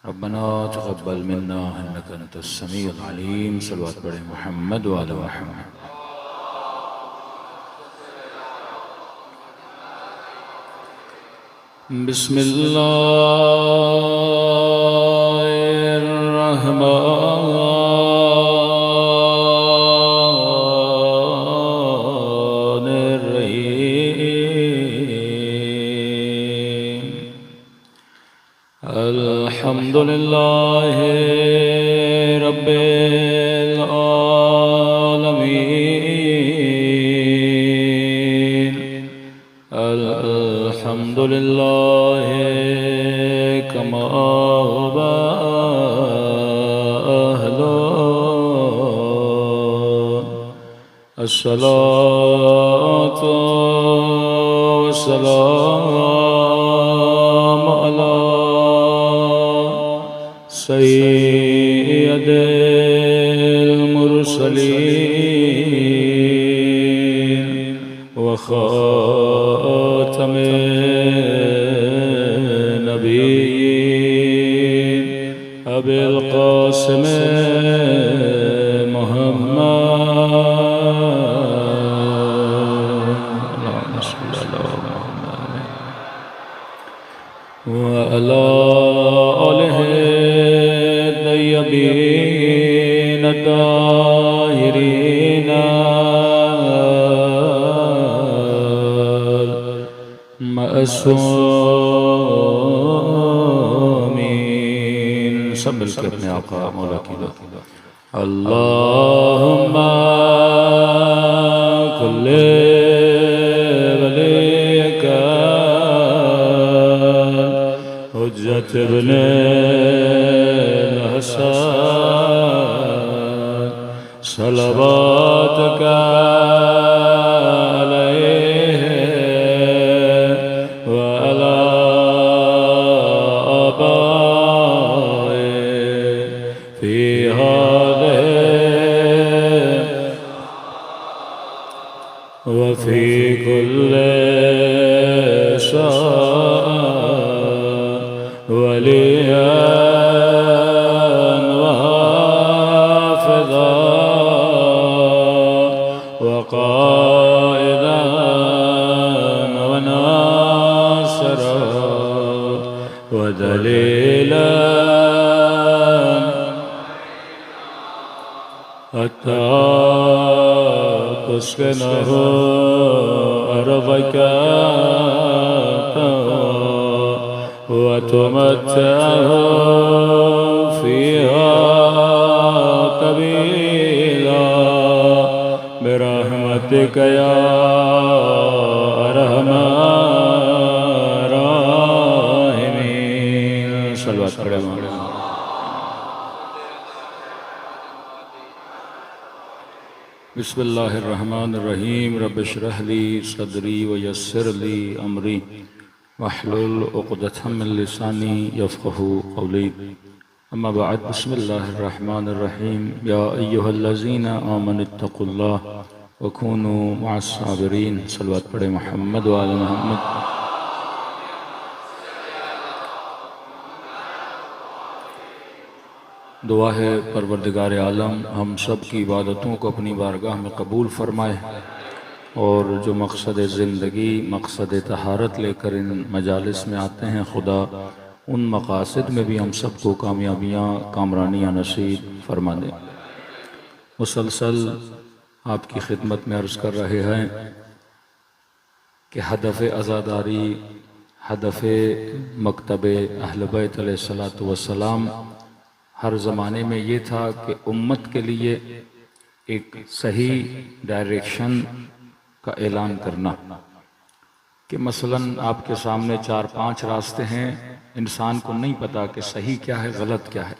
रब्बना तक़ब्बल मिन्ना इन्नका अंतस समीउल अलीम। सल्लल्लाहु अलैहि मुहम्मद व अला मुहम्मद। बिस्मिल्लाहिर्रहमानिर्रहीम। अल्हम्दुलिल्लाहि रब्बिल आलमीन। अल्हम्दुलिल्लाहि कमा हुवा अहलुहु। अस्सलातु वस्सलामु अला सय्यिदिल मुरसलीन व खातमिन नबिय्यीन अबिल क़ासिम व अला आलिहि तय्यबीन ताहिरीन मअसूमीन। सब मिलकर अपने आका मौला की दुआ। अल्लाहुम्मा कुल्ले वलिका हुज्जत इब्ने हसन सलवातुका अलैहि व अला आबाइहि फी हादिहि व फी कुल्ली वलिय्यन व हाफ़िज़ा व क़ाइदन व नासिरा व दलीलन हत्ता तुस्किनहु अर्ज़का वतुमत्तिअहु फ़ीहा तवीला बिरहमतिका या अरहमर राहिमीन। सल्लल्लाहु अलैहि वसल्लम। बिस्मिल्लाहिर्रहमानिर्रहीम। रब्बि इश्रह ली सदरी व यस्सिर ली अमरी वहलुल उक़दतम मिन लिसानी यफ़क़हू क़ौली। अम्मा बअद। बिस्मिल्लाहिर्रहमानिर्रहीम। या अय्युहल्लज़ीना आमनुत्तक़ुल्लाह व कूनू मअस्साबिरीन। सल्लल्लाहु अलैहि मुहम्मद व आले मुहम्मद। दुआ है परवरदिगार आलम हम सब की इबादतों को अपनी बारगाह में कबूल फरमाए और जो मकसद ज़िंदगी मकसद तहारत लेकर इन मजालिस में आते हैं, खुदा उन मकासद में भी हम सब को कामयाबियाँ कामरानियाँ नसीब फरमा दें। मुसलसल आपकी खिदमत में अर्ज़ कर रहे हैं कि हदफ़ अज़ादारी, हदफ़ मकतब अहल बैत अलैहिस्सलातु वस्सलाम हर ज़माने में ये था कि उम्मत के लिए एक सही डायरेक्शन का ऐलान करना कि मसलन आपके सामने 4-5 रास्ते हैं, इंसान को नहीं पता कि सही क्या है गलत क्या है।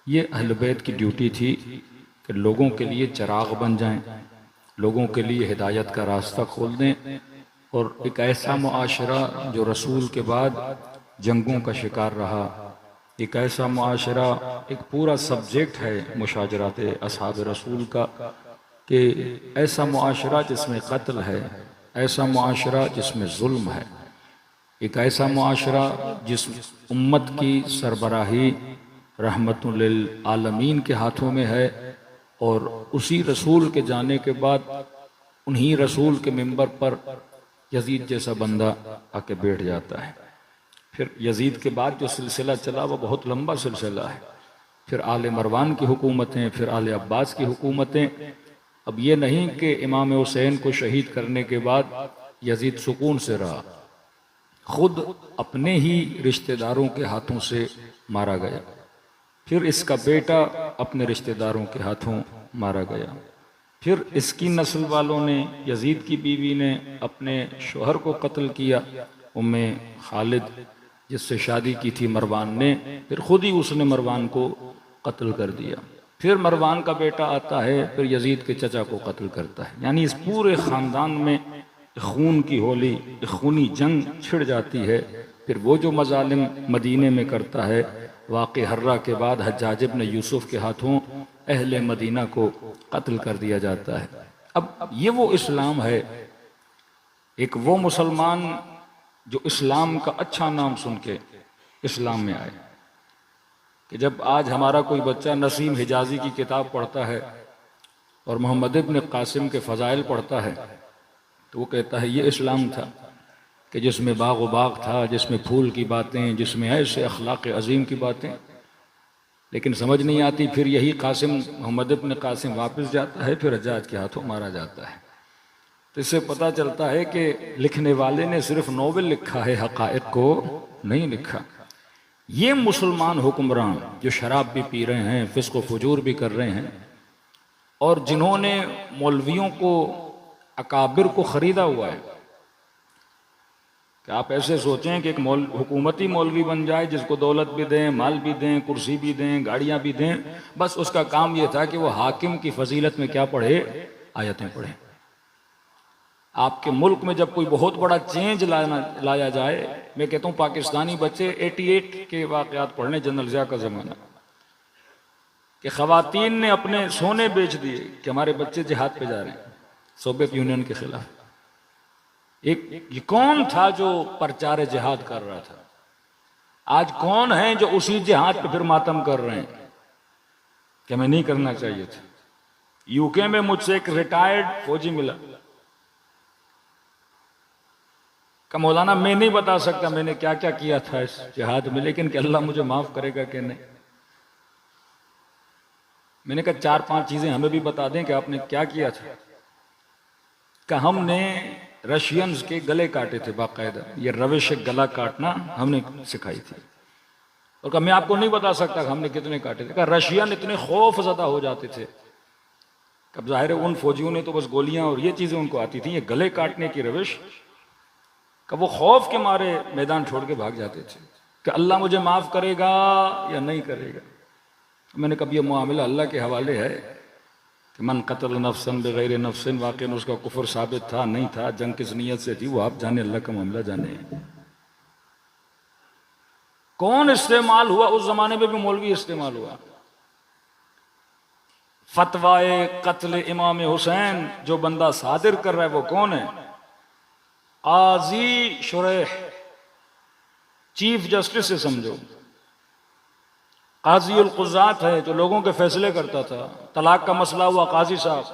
ये अहल बैत की ड्यूटी थी कि लोगों के लिए चिराग बन जाएं, लोगों के लिए हिदायत का रास्ता खोल दें और एक ऐसा मुआशरा जो रसूल के बाद जंगों का शिकार रहा, एक ऐसा मुआशरा, एक पूरा सब्जेक्ट है मुशाजरात असहाब रसूल का कि ऐसा मुआशरा जिसमें कत्ल है, ऐसा मुआशरा जिसमें जुल्म है, एक ऐसा मुआशरा जिस उम्मत की सरबराही रहमतुल लिल आलमीन के हाथों में है, और उसी रसूल के जाने के बाद उन्हीं रसूल के मिंबर पर यजीद जैसा बंदा आके बैठ जाता है। फिर यजीद के बाद जो सिलसिला चला वो बहुत लंबा सिलसिला है। फिर आले मरवान की हुकूमतें, फिर आले अब्बास की हुकूमतें। अब ये नहीं कि इमाम हुसैन को शहीद करने के बाद यजीद सुकून से रहा, खुद अपने ही रिश्तेदारों के हाथों से मारा गया। फिर इसका बेटा अपने रिश्तेदारों के हाथों मारा गया। फिर इसकी नस्ल वालों ने, यजीद की बीवी ने अपने शोहर को कत्ल किया, उम्मे खालिद जिससे शादी की थी मरवान ने, फिर खुद ही उसने मरवान को कत्ल कर दिया। फिर मरवान का बेटा आता है, फिर यजीद के चचा को कत्ल करता है। यानी इस पूरे ख़ानदान में खून की होली, खूनी जंग छिड़ जाती है। फिर वो जो मजालिम मदीने में करता है, वाक़े हर्रा के बाद हज्जाज इब्न यूसुफ के हाथों अहले मदीना को कत्ल कर दिया जाता है। अब ये वो इस्लाम है, एक वो मुसलमान जो इस्लाम का अच्छा नाम सुन के इस्लाम में आए। कि जब आज हमारा कोई बच्चा नसीम हिजाजी की किताब पढ़ता है और मोहम्मद इब्न कासिम के फ़ज़ाइल पढ़ता है, तो वो कहता है ये इस्लाम था कि जिसमें बाग व बाग था, जिसमें फूल की बातें, जिसमें ऐसे अखलाक अजीम की बातें। लेकिन समझ नहीं आती, फिर यही कासिम, मोहम्मद इब्न कासिम वापस जाता है, फिर हज्जाज के हाथों मारा जाता है। तो इससे पता चलता है कि लिखने वाले ने सिर्फ नोवेल लिखा है, हक़ाइक़ को नहीं लिखा। ये मुसलमान हुक्मरान जो शराब भी पी रहे हैं, फिस्क व फुजूर भी कर रहे हैं, और जिन्होंने मौलवियों को, अकाबिर को ख़रीदा हुआ है। कि आप ऐसे सोचें कि एक हुकूमती मौलवी बन जाए जिसको दौलत भी दें, माल भी दें, कुर्सी भी दें, गाड़ियाँ भी दें, बस उसका काम ये था कि वो हाकिम की फजीलत में क्या पढ़े, आयतें पढ़े। आपके मुल्क में जब कोई बहुत बड़ा चेंज लाया जाए, मैं कहता हूँ पाकिस्तानी बच्चे 88 के वाक़यात पढ़ने, जनरल ज़िया का ज़माना, कि ख़वातीन ने अपने सोने बेच दिए कि हमारे बच्चे जिहाद पे जा रहे हैं सोवियत यूनियन के खिलाफ। ये कौन था जो प्रचार जिहाद कर रहा था? आज कौन है जो उसी जिहाद पे फिर मातम कर रहे हैं कि हमें नहीं करना चाहिए था? यूके में मुझसे एक रिटायर्ड फौजी मिला, का मौलाना मैं नहीं बता सकता मैंने क्या क्या किया था इस जिहाद में, लेकिन कि अल्लाह मुझे माफ करेगा कि नहीं। मैंने कहा 4-5 चीजें हमें भी बता दें कि आपने क्या किया था। कि हमने रशियंस के गले काटे थे बाकायदा, ये रविश गला काटना हमने सिखाई थी। और कहा मैं आपको नहीं बता सकता हमने कितने काटे थे। कहा रशियन इतने खौफजदा हो जाते थे, कब जाहिर है उन फौजियों ने तो बस गोलियां और ये चीजें उनको आती थी, ये गले काटने की रविश, कब वो खौफ के मारे मैदान छोड़ के भाग जाते थे कि अल्लाह मुझे माफ करेगा या नहीं करेगा। मैंने कभी ये मामला अल्लाह के हवाले है कि मन कत्ल नफ्सन बगैर नफ्सिन, वाकई में उसका कुफर साबित था नहीं था, जंग किस नीयत से थी वो आप जाने, अल्लाह का मामला जाने। कौन इस्तेमाल हुआ? उस जमाने में भी मौलवी इस्तेमाल हुआ। फतवाए कत्ल इमाम हुसैन जो बंदा सादिर कर रहा है वो कौन है? काजी शुरैह, चीफ जस्टिस से समझो, काजी उल कुज़ात है जो लोगों के फैसले करता था। तलाक का मसला हुआ काजी साहब,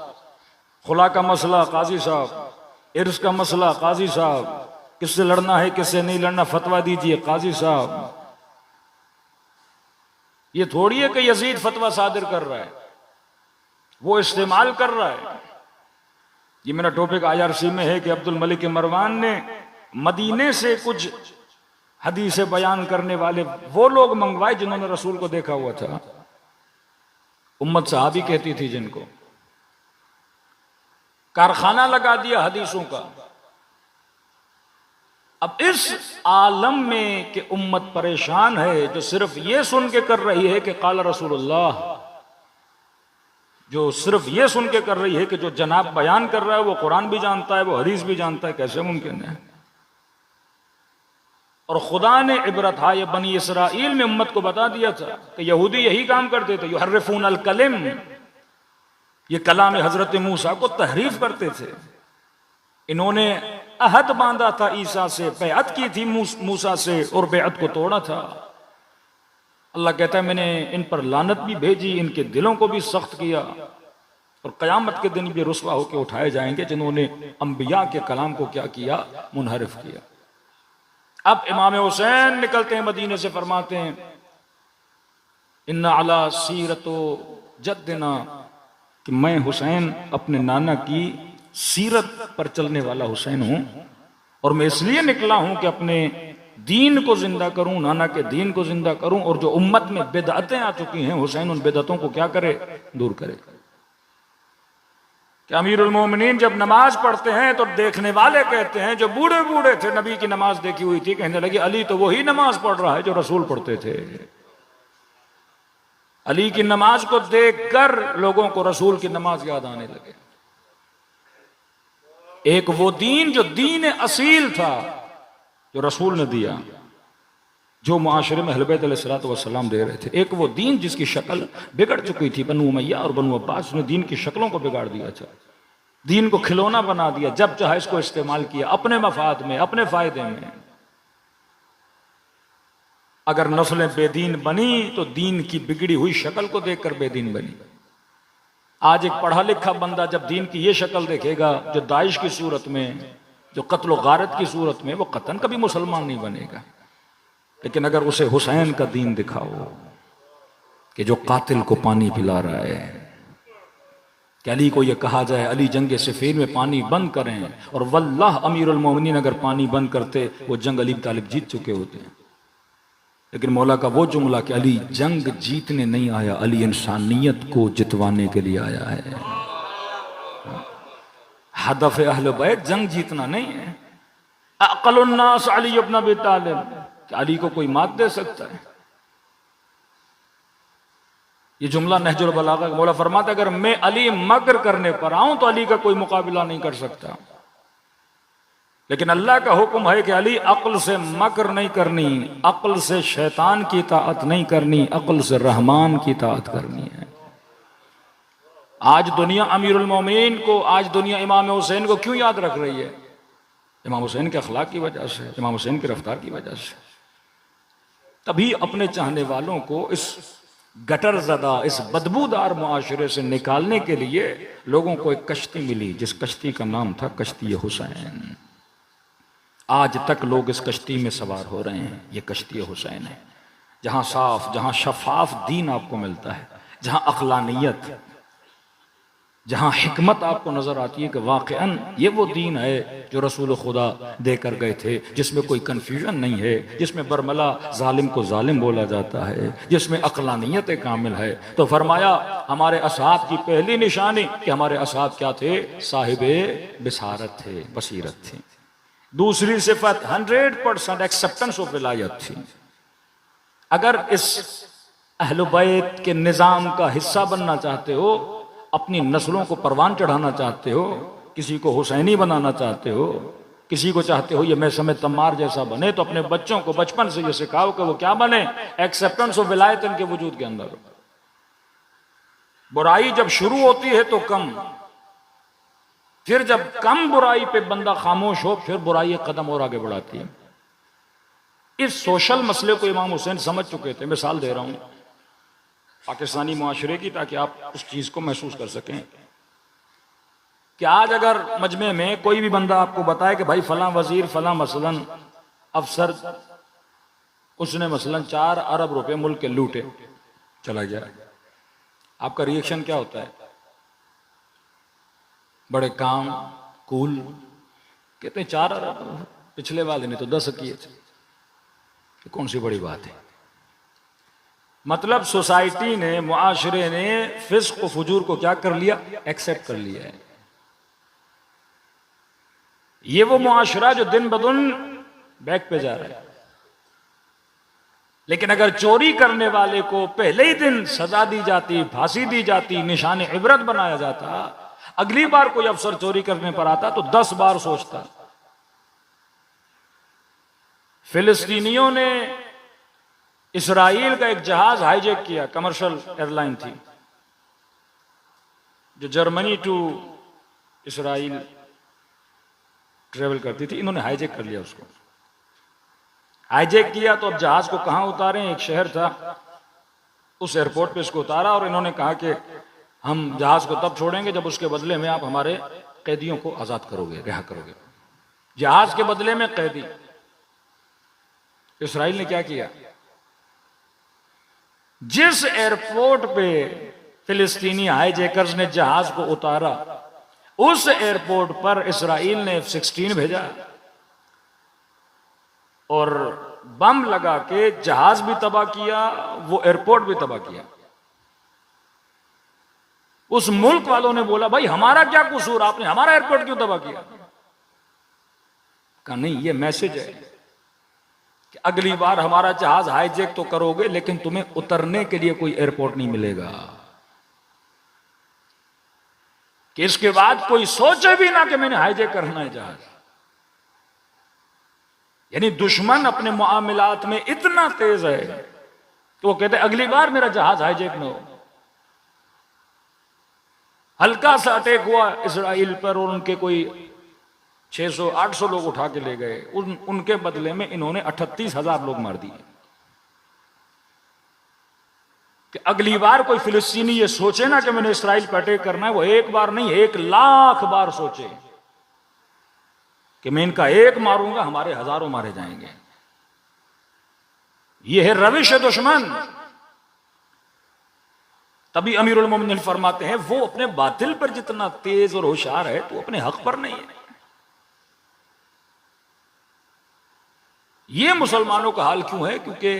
खुला का मसला काजी साहब, इर्स का मसला काजी साहब, किससे लड़ना है किससे नहीं लड़ना फतवा दीजिए काजी साहब। ये थोड़ी है कि यजीद फतवा सादिर कर रहा है, वो इस्तेमाल कर रहा है। ये मेरा टॉपिक IRC में है कि अब्दुल मलिक मरवान ने मदीने से कुछ हदीसें बयान करने वाले वो लोग मंगवाए जिन्होंने रसूल को देखा हुआ था। उम्मत सहाबी कहती थी जिनको, कारखाना लगा दिया हदीसों का। अब इस आलम में कि उम्मत परेशान है जो सिर्फ ये सुन के कर रही है कि काला रसूलुल्लाह, जो सिर्फ ये सुन के कर रही है कि जो जनाब बयान कर रहा है वो कुरान भी जानता है, वो हदीस भी जानता है, कैसे मुमकिन है? और खुदा ने इबरत हाय बनी इसराइल में उम्मत को बता दिया था कि यहूदी यही काम करते थे, युहर्रिफून अल कलिम, ये कलाम हजरत मूसा को तहरीफ करते थे। इन्होंने अहद बांधा था ईसा से, बैअत की थी मूसा से और बैअत को तोड़ा था। अल्लाह कहता है मैंने इन पर लानत भी भेजी, इनके दिलों को भी सख्त किया, और क़यामत के दिन ये रुस्वा होकर उठाए जाएंगे जिन्होंने अंबिया के कलाम को क्या किया, मुनहरिफ किया। अब इमाम हुसैन निकलते हैं मदीने से, फरमाते हैं इन्ना अला सीरतो जद्दना, कि मैं हुसैन अपने नाना की सीरत पर चलने वाला हुसैन हूं, और मैं इसलिए निकला हूं कि अपने दीन को जिंदा करूं, नाना के दीन को जिंदा करूं, और जो उम्मत में बिदअतें आ चुकी हैं हुसैन उन बिदअतों को क्या करे, दूर करे। कि अमीरुल मोमिनीन जब नमाज पढ़ते हैं तो देखने वाले कहते हैं, जो बूढ़े बूढ़े थे नबी की नमाज देखी हुई थी, कहने लगे अली तो वही नमाज पढ़ रहा है जो रसूल पढ़ते थे। अली की नमाज को देखकर लोगों को रसूल की नमाज याद आने लगे। एक वो दीन जो दीन असील था जो रसूल ने दिया, जो मुआशरे में अहले बैत अलैहिस्सलाम दे रहे थे, एक वो दीन जिसकी शक्ल बिगड़ चुकी थी, बनु उमैया और बनु अब्बास ने दीन की शक्लों को बिगाड़ दिया था, दीन को खिलौना बना दिया, जब चाहे इसको इस्तेमाल किया अपने मफाद में, अपने फायदे में। अगर नस्लें बेदीन बनी तो दीन की बिगड़ी हुई शक्ल को देखकर बेदीन बनी। आज एक पढ़ा लिखा बंदा जब दीन की ये शक्ल देखेगा जो दाइश की सूरत में, जो कत्ल गारत की सूरत में, वो कतन कभी मुसलमान नहीं बनेगा। लेकिन अगर उसे हुसैन का दीन दिखाओ कि जो कातिल को पानी पिला रहा है, कि अली को ये कहा जाए अली जंगे सिफीन में पानी बंद करें, और वल्लाह अमीरुल मोमिनीन अगर पानी बंद करते वो जंग अली तालिब जीत चुके होते हैं। लेकिन मौला का वो जुमला कि अली जंग जीतने नहीं आया, अली इंसानियत को जितवाने के लिए आया है। हदफ अहले बैत जंग जीतना नहीं है। अक़लुन्नास अली इब्न अबी तालिब, अली को कोई मात दे सकता है? ये जुमला नहजुल बलागा, मौला फरमाता अगर मैं अली मकर करने पर आऊं तो अली का कोई मुकाबला नहीं कर सकता। लेकिन अल्लाह का हुक्म है कि अली अक्ल से मकर नहीं करनी, अक्ल से शैतान की ताअत नहीं करनी, अक्ल से रहमान की ताअत करनी है। आज दुनिया अमीरुल मोमिनीन को, आज दुनिया इमाम हुसैन को क्यों याद रख रही है? इमाम हुसैन के अखलाक की वजह से, इमाम हुसैन की रफ्तार की वजह से। तभी अपने चाहने वालों को इस गटर ज़दा, इस बदबूदार मुआशरे से निकालने के लिए लोगों को एक कश्ती मिली, जिस कश्ती का नाम था कश्ती हुसैन। आज तक लोग इस कश्ती में सवार हो रहे हैं। ये कश्ती हुसैन है, जहां साफ, जहां शफाफ दीन आपको मिलता है, जहां अखलानियत, जहां हिकमत आपको नजर आती है कि वाकईन ये वो दीन है जो रसूल खुदा देकर गए थे, जिसमें कोई कंफ्यूजन नहीं है, जिसमें बरमला जालिम को जालिम बोला जाता है, जिसमें अक्लानियत कामिल है। तो फरमाया हमारे असहाब की पहली निशानी कि हमारे असहाब क्या थे? साहिबे बिसारत थे, बसीरत थी। दूसरी सिफत 100% एक्सेप्टेंस ऑफ विलायत थी। अगर इस अहले बैत के निजाम का हिस्सा बनना चाहते हो, अपनी नस्लों को परवान चढ़ाना चाहते हो, किसी को हुसैनी बनाना चाहते हो, किसी को चाहते हो ये मैं समय तम्मार जैसा बने, तो अपने बच्चों को बचपन से ये सिखाओ कि वो क्या बने? एक्सेप्टेंस ऑफ विलायत इनके वजूद के अंदर। बुराई जब शुरू होती है तो कम, फिर जब कम बुराई पे बंदा खामोश हो, फिर बुराई एक कदम और आगे बढ़ाती है। इस सोशल मसले को इमाम हुसैन समझ चुके थे। मिसाल दे रहा हूं पाकिस्तानी मुआशरे की, ताकि आप उस चीज को महसूस कर सकें कि आज अगर मजमे में कोई भी बंदा आपको बताए कि भाई फलां वजीर, फलां मसलन अफसर, उसने मसलन 4 अरब रुपए मुल्क के लूटे, चला गया, आपका रिएक्शन क्या होता है? बड़े काम कूल, कहते हैं 4 अरब, पिछले वाले ने तो 10 किए थे, कौन सी बड़ी बात है? मतलब सोसाइटी ने, मुआशरे ने फिस्क व फुजूर को क्या कर लिया? एक्सेप्ट कर लिया है। ये वो मुआशरा जो दिन ब दिन बैक पे जा रहा है। लेकिन अगर चोरी करने वाले को पहले ही दिन सजा दी जाती, फांसी दी जाती, निशान इबरत बनाया जाता, अगली बार कोई अफसर चोरी करने पर आता तो 10 बार सोचता। फिलिस्तीनियों ने इसराइल का एक जहाज हाईजैक किया, कमर्शियल एयरलाइन थी जो जर्मनी टू इसराइल ट्रेवल करती थी, इन्होंने हाईजैक कर लिया उसको। हाईजैक किया तो अब जहाज को कहां उतारें? एक शहर था उस एयरपोर्ट पे इसको उतारा और इन्होंने कहा कि हम जहाज को तब छोड़ेंगे जब उसके बदले में आप हमारे कैदियों को आजाद करोगे, रिहा करोगे। जहाज के बदले में कैदी। इस्राइल ने क्या किया, जिस एयरपोर्ट पे फिलिस्तीनी हाईजैकर्स ने जहाज को उतारा, उस एयरपोर्ट पर इस्राइल ने F-16 भेजा और बम लगा के जहाज भी तबाह किया, वो एयरपोर्ट भी तबाह किया। उस मुल्क वालों ने बोला भाई हमारा क्या कसूर, आपने हमारा एयरपोर्ट क्यों तबाह किया? कहा नहीं, ये मैसेज है कि अगली बार हमारा जहाज हाईजैक तो करोगे लेकिन तुम्हें उतरने के लिए कोई एयरपोर्ट नहीं मिलेगा, कि इसके बाद कोई सोचे भी ना कि मैंने हाईजैक करना है जहाज। यानी दुश्मन अपने मुआमलात में इतना तेज है कि वो कहते अगली बार मेरा जहाज हाईजैक न हो। हल्का सा अटैक हुआ इजराइल पर और उनके कोई 600-800 लोग उठा के ले गए, उनके बदले में इन्होंने 38,000 लोग मार दिए। कि अगली बार कोई फिलिस्तीनी ये सोचे ना कि मैंने इस्राइल पर अटैक करना है, वो एक बार नहीं 1,00,000 बार सोचे कि मैं इनका एक मारूंगा, हमारे हजारों मारे जाएंगे। ये है रविश दुश्मन। तभी अमीरुल मोमिनीन फरमाते हैं वो अपने बातिल पर जितना तेज और होशियार है तो अपने हक पर नहीं है। ये मुसलमानों का हाल क्यों है? क्योंकि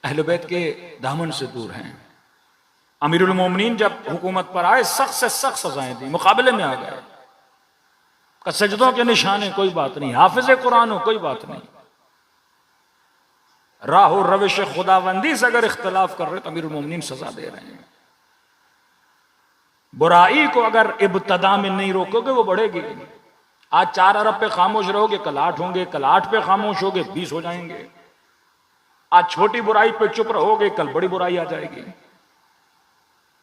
अहले बैत के दामन से दूर हैं। अमीरुल मोमिनीन जब हुकूमत पर आए सख्त से सख्त सजाएं दी, मुकाबले में आ गए। सजदों के निशाने कोई बात नहीं, हाफिज कुरान हो कोई बात नहीं, राहो रविश खुदाबंदी से अगर इख्तलाफ कर रहे तो अमीरुल मोमिनीन सजा दे रहे हैं। बुराई को अगर इब्तदा में नहीं रोकोगे वो बढ़ेगी। आज 4 अरब पे खामोश रहोगे, कल 8 होंगे, कल 8 पे खामोश होगे 20 हो जाएंगे। आज छोटी बुराई पे चुप रहोगे, कल बड़ी बुराई आ जाएगी।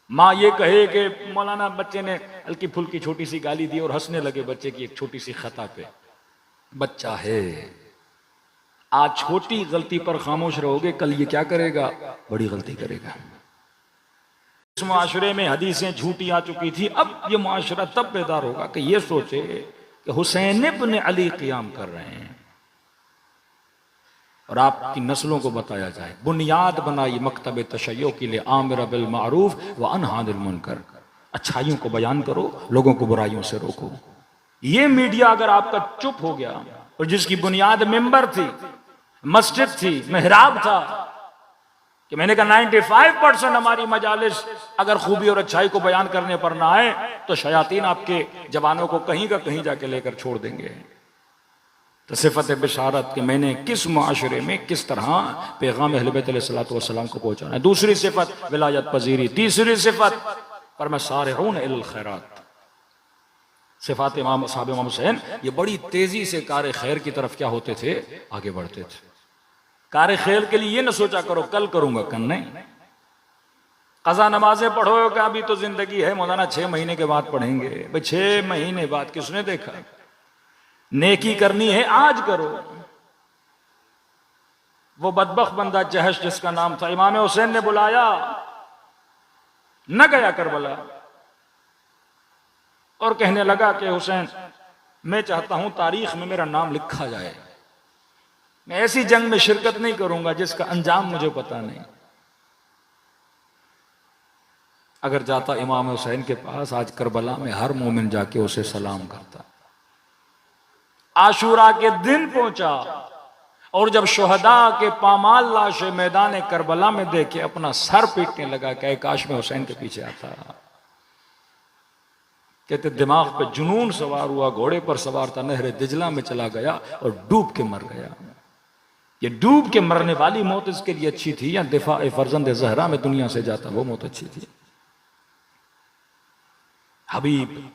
माँ ये कहे कि मौलाना बच्चे ने हल्की फुल्की छोटी सी गाली दी और हंसने लगे बच्चे की एक छोटी सी खता पे, बच्चा है। आज छोटी गलती पर खामोश रहोगे, कल ये क्या करेगा? बड़ी गलती करेगा। इस मुआशरे में हदीसें झूठी आ चुकी थी, अब ये मुआशरा तब बेदार होगा कि ये सोचे कि हुसैन इब्न अली क़ियाम कर रहे हैं और आपकी नस्लों को बताया जाए। बुनियाद बनाई मकतब तशय्यो के लिए, आमिर बिल मारूफ व अनहा अनिल मुनकर, अच्छाइयों को बयान करो, लोगों को बुराइयों से रोको। ये मीडिया अगर आपका चुप हो गया और जिसकी बुनियाद मिंबर थी, मस्जिद थी, मेहराब था, कि मैंने कहा 95% हमारी मजालिस अगर खूबी और अच्छाई को बयान करने पर ना आए तो शयातीन आपके जवानों को कहीं का कहीं जाके लेकर छोड़ देंगे। तो सिफत बिशारत कि मैंने किस मुआशरे में किस तरह पैगाम अहले बैत अलैहिस्सलातु वस्सलाम को पहुंचाना है। दूसरी सिफत विलायत पजीरी। तीसरी सिफत पर मैं सारिऊन इलल खैरात। सिफात इमाम साहब इमाम हुसैन ये बड़ी तेजी से कार खैर की तरफ क्या होते थे? आगे बढ़ते थे। कार खैर के लिए ये ना सोचा करो कल करूंगा, कल नहीं। कज़ा नमाजें पढ़ो का अभी तो जिंदगी है, मौलाना 6 महीने के बाद पढ़ेंगे। भाई 6 महीने बाद किसने देखा? नेकी करनी है आज करो। वो बदबख्त बंदा जहश जिसका नाम था, इमाम हुसैन ने बुलाया, न गया करबला और कहने लगा कि हुसैन मैं चाहता हूं तारीख में मेरा नाम लिखा जाए, मैं ऐसी जंग में शिरकत नहीं करूंगा जिसका अंजाम मुझे पता नहीं। अगर जाता इमाम हुसैन के पास आज करबला में, हर मोमिन जाके उसे सलाम करता। आशूरा के दिन पहुंचा और जब शुहदा के पामाल लाशें मैदान करबला में देखे अपना सर पीटने लगा कि काश में हुसैन के पीछे आता। कहते दिमाग पे जुनून सवार हुआ, घोड़े पर सवार था, नहर दिजला में चला गया और डूब के मर गया। ये डूब के मरने वाली मौत इसके लिए अच्छी थी या दिफा फर्जंद ज़हरा में दुनिया से जाता वो मौत अच्छी थी? हबीब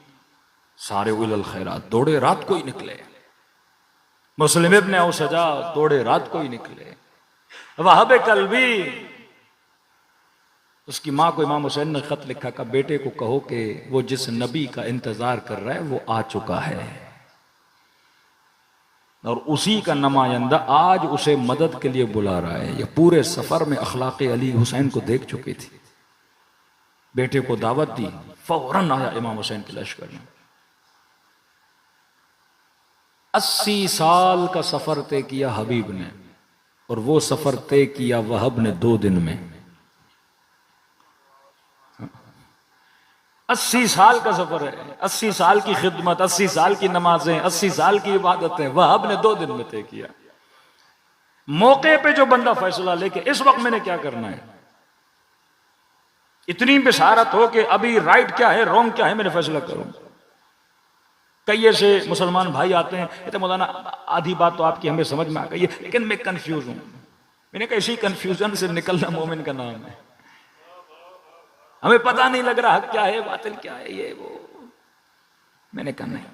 सारे उलल खैरात दौड़े रात को ही निकले। मुस्लिम इब्न औसजा दौड़े रात को ही निकले। वहाब कल्बी, उसकी माँ को इमाम हुसैन ने खत लिखा का बेटे को कहो कि वो जिस नबी का इंतजार कर रहा है वो आ चुका है। और उसी का नुमाइंदा आज उसे मदद के लिए बुला रहा है। ये पूरे सफर में अखलाक अली हुसैन को देख चुकी थी। बेटे को दावत दी, फौरन आया इमाम हुसैन के लश्कर में। 80 साल का सफर तय किया हबीब ने, और वो सफर तय किया वहब ने 2 दिन में। 80 साल का सफर है, 80 साल की खिदमत, 80 साल की नमाजें, 80 साल की इबादतें वहब ने 2 दिन में तय किया। मौके पे जो बंदा फैसला लेके इस वक्त मैंने क्या करना है, इतनी बिशारत हो कि अभी राइट क्या है रॉन्ग क्या है मैंने फैसला करूं। कई ऐसे मुसलमान भाई आते हैं, कहते मौलाना आधी बात तो आपकी हमें समझ में आ गई है, लेकिन मैं कंफ्यूज हूं। मैंने कहा इसी कंफ्यूजन से निकलना मोमिन का नाम है। हमें पता नहीं लग रहा हक क्या है बातिल क्या है, ये वो। मैंने कहा नहीं,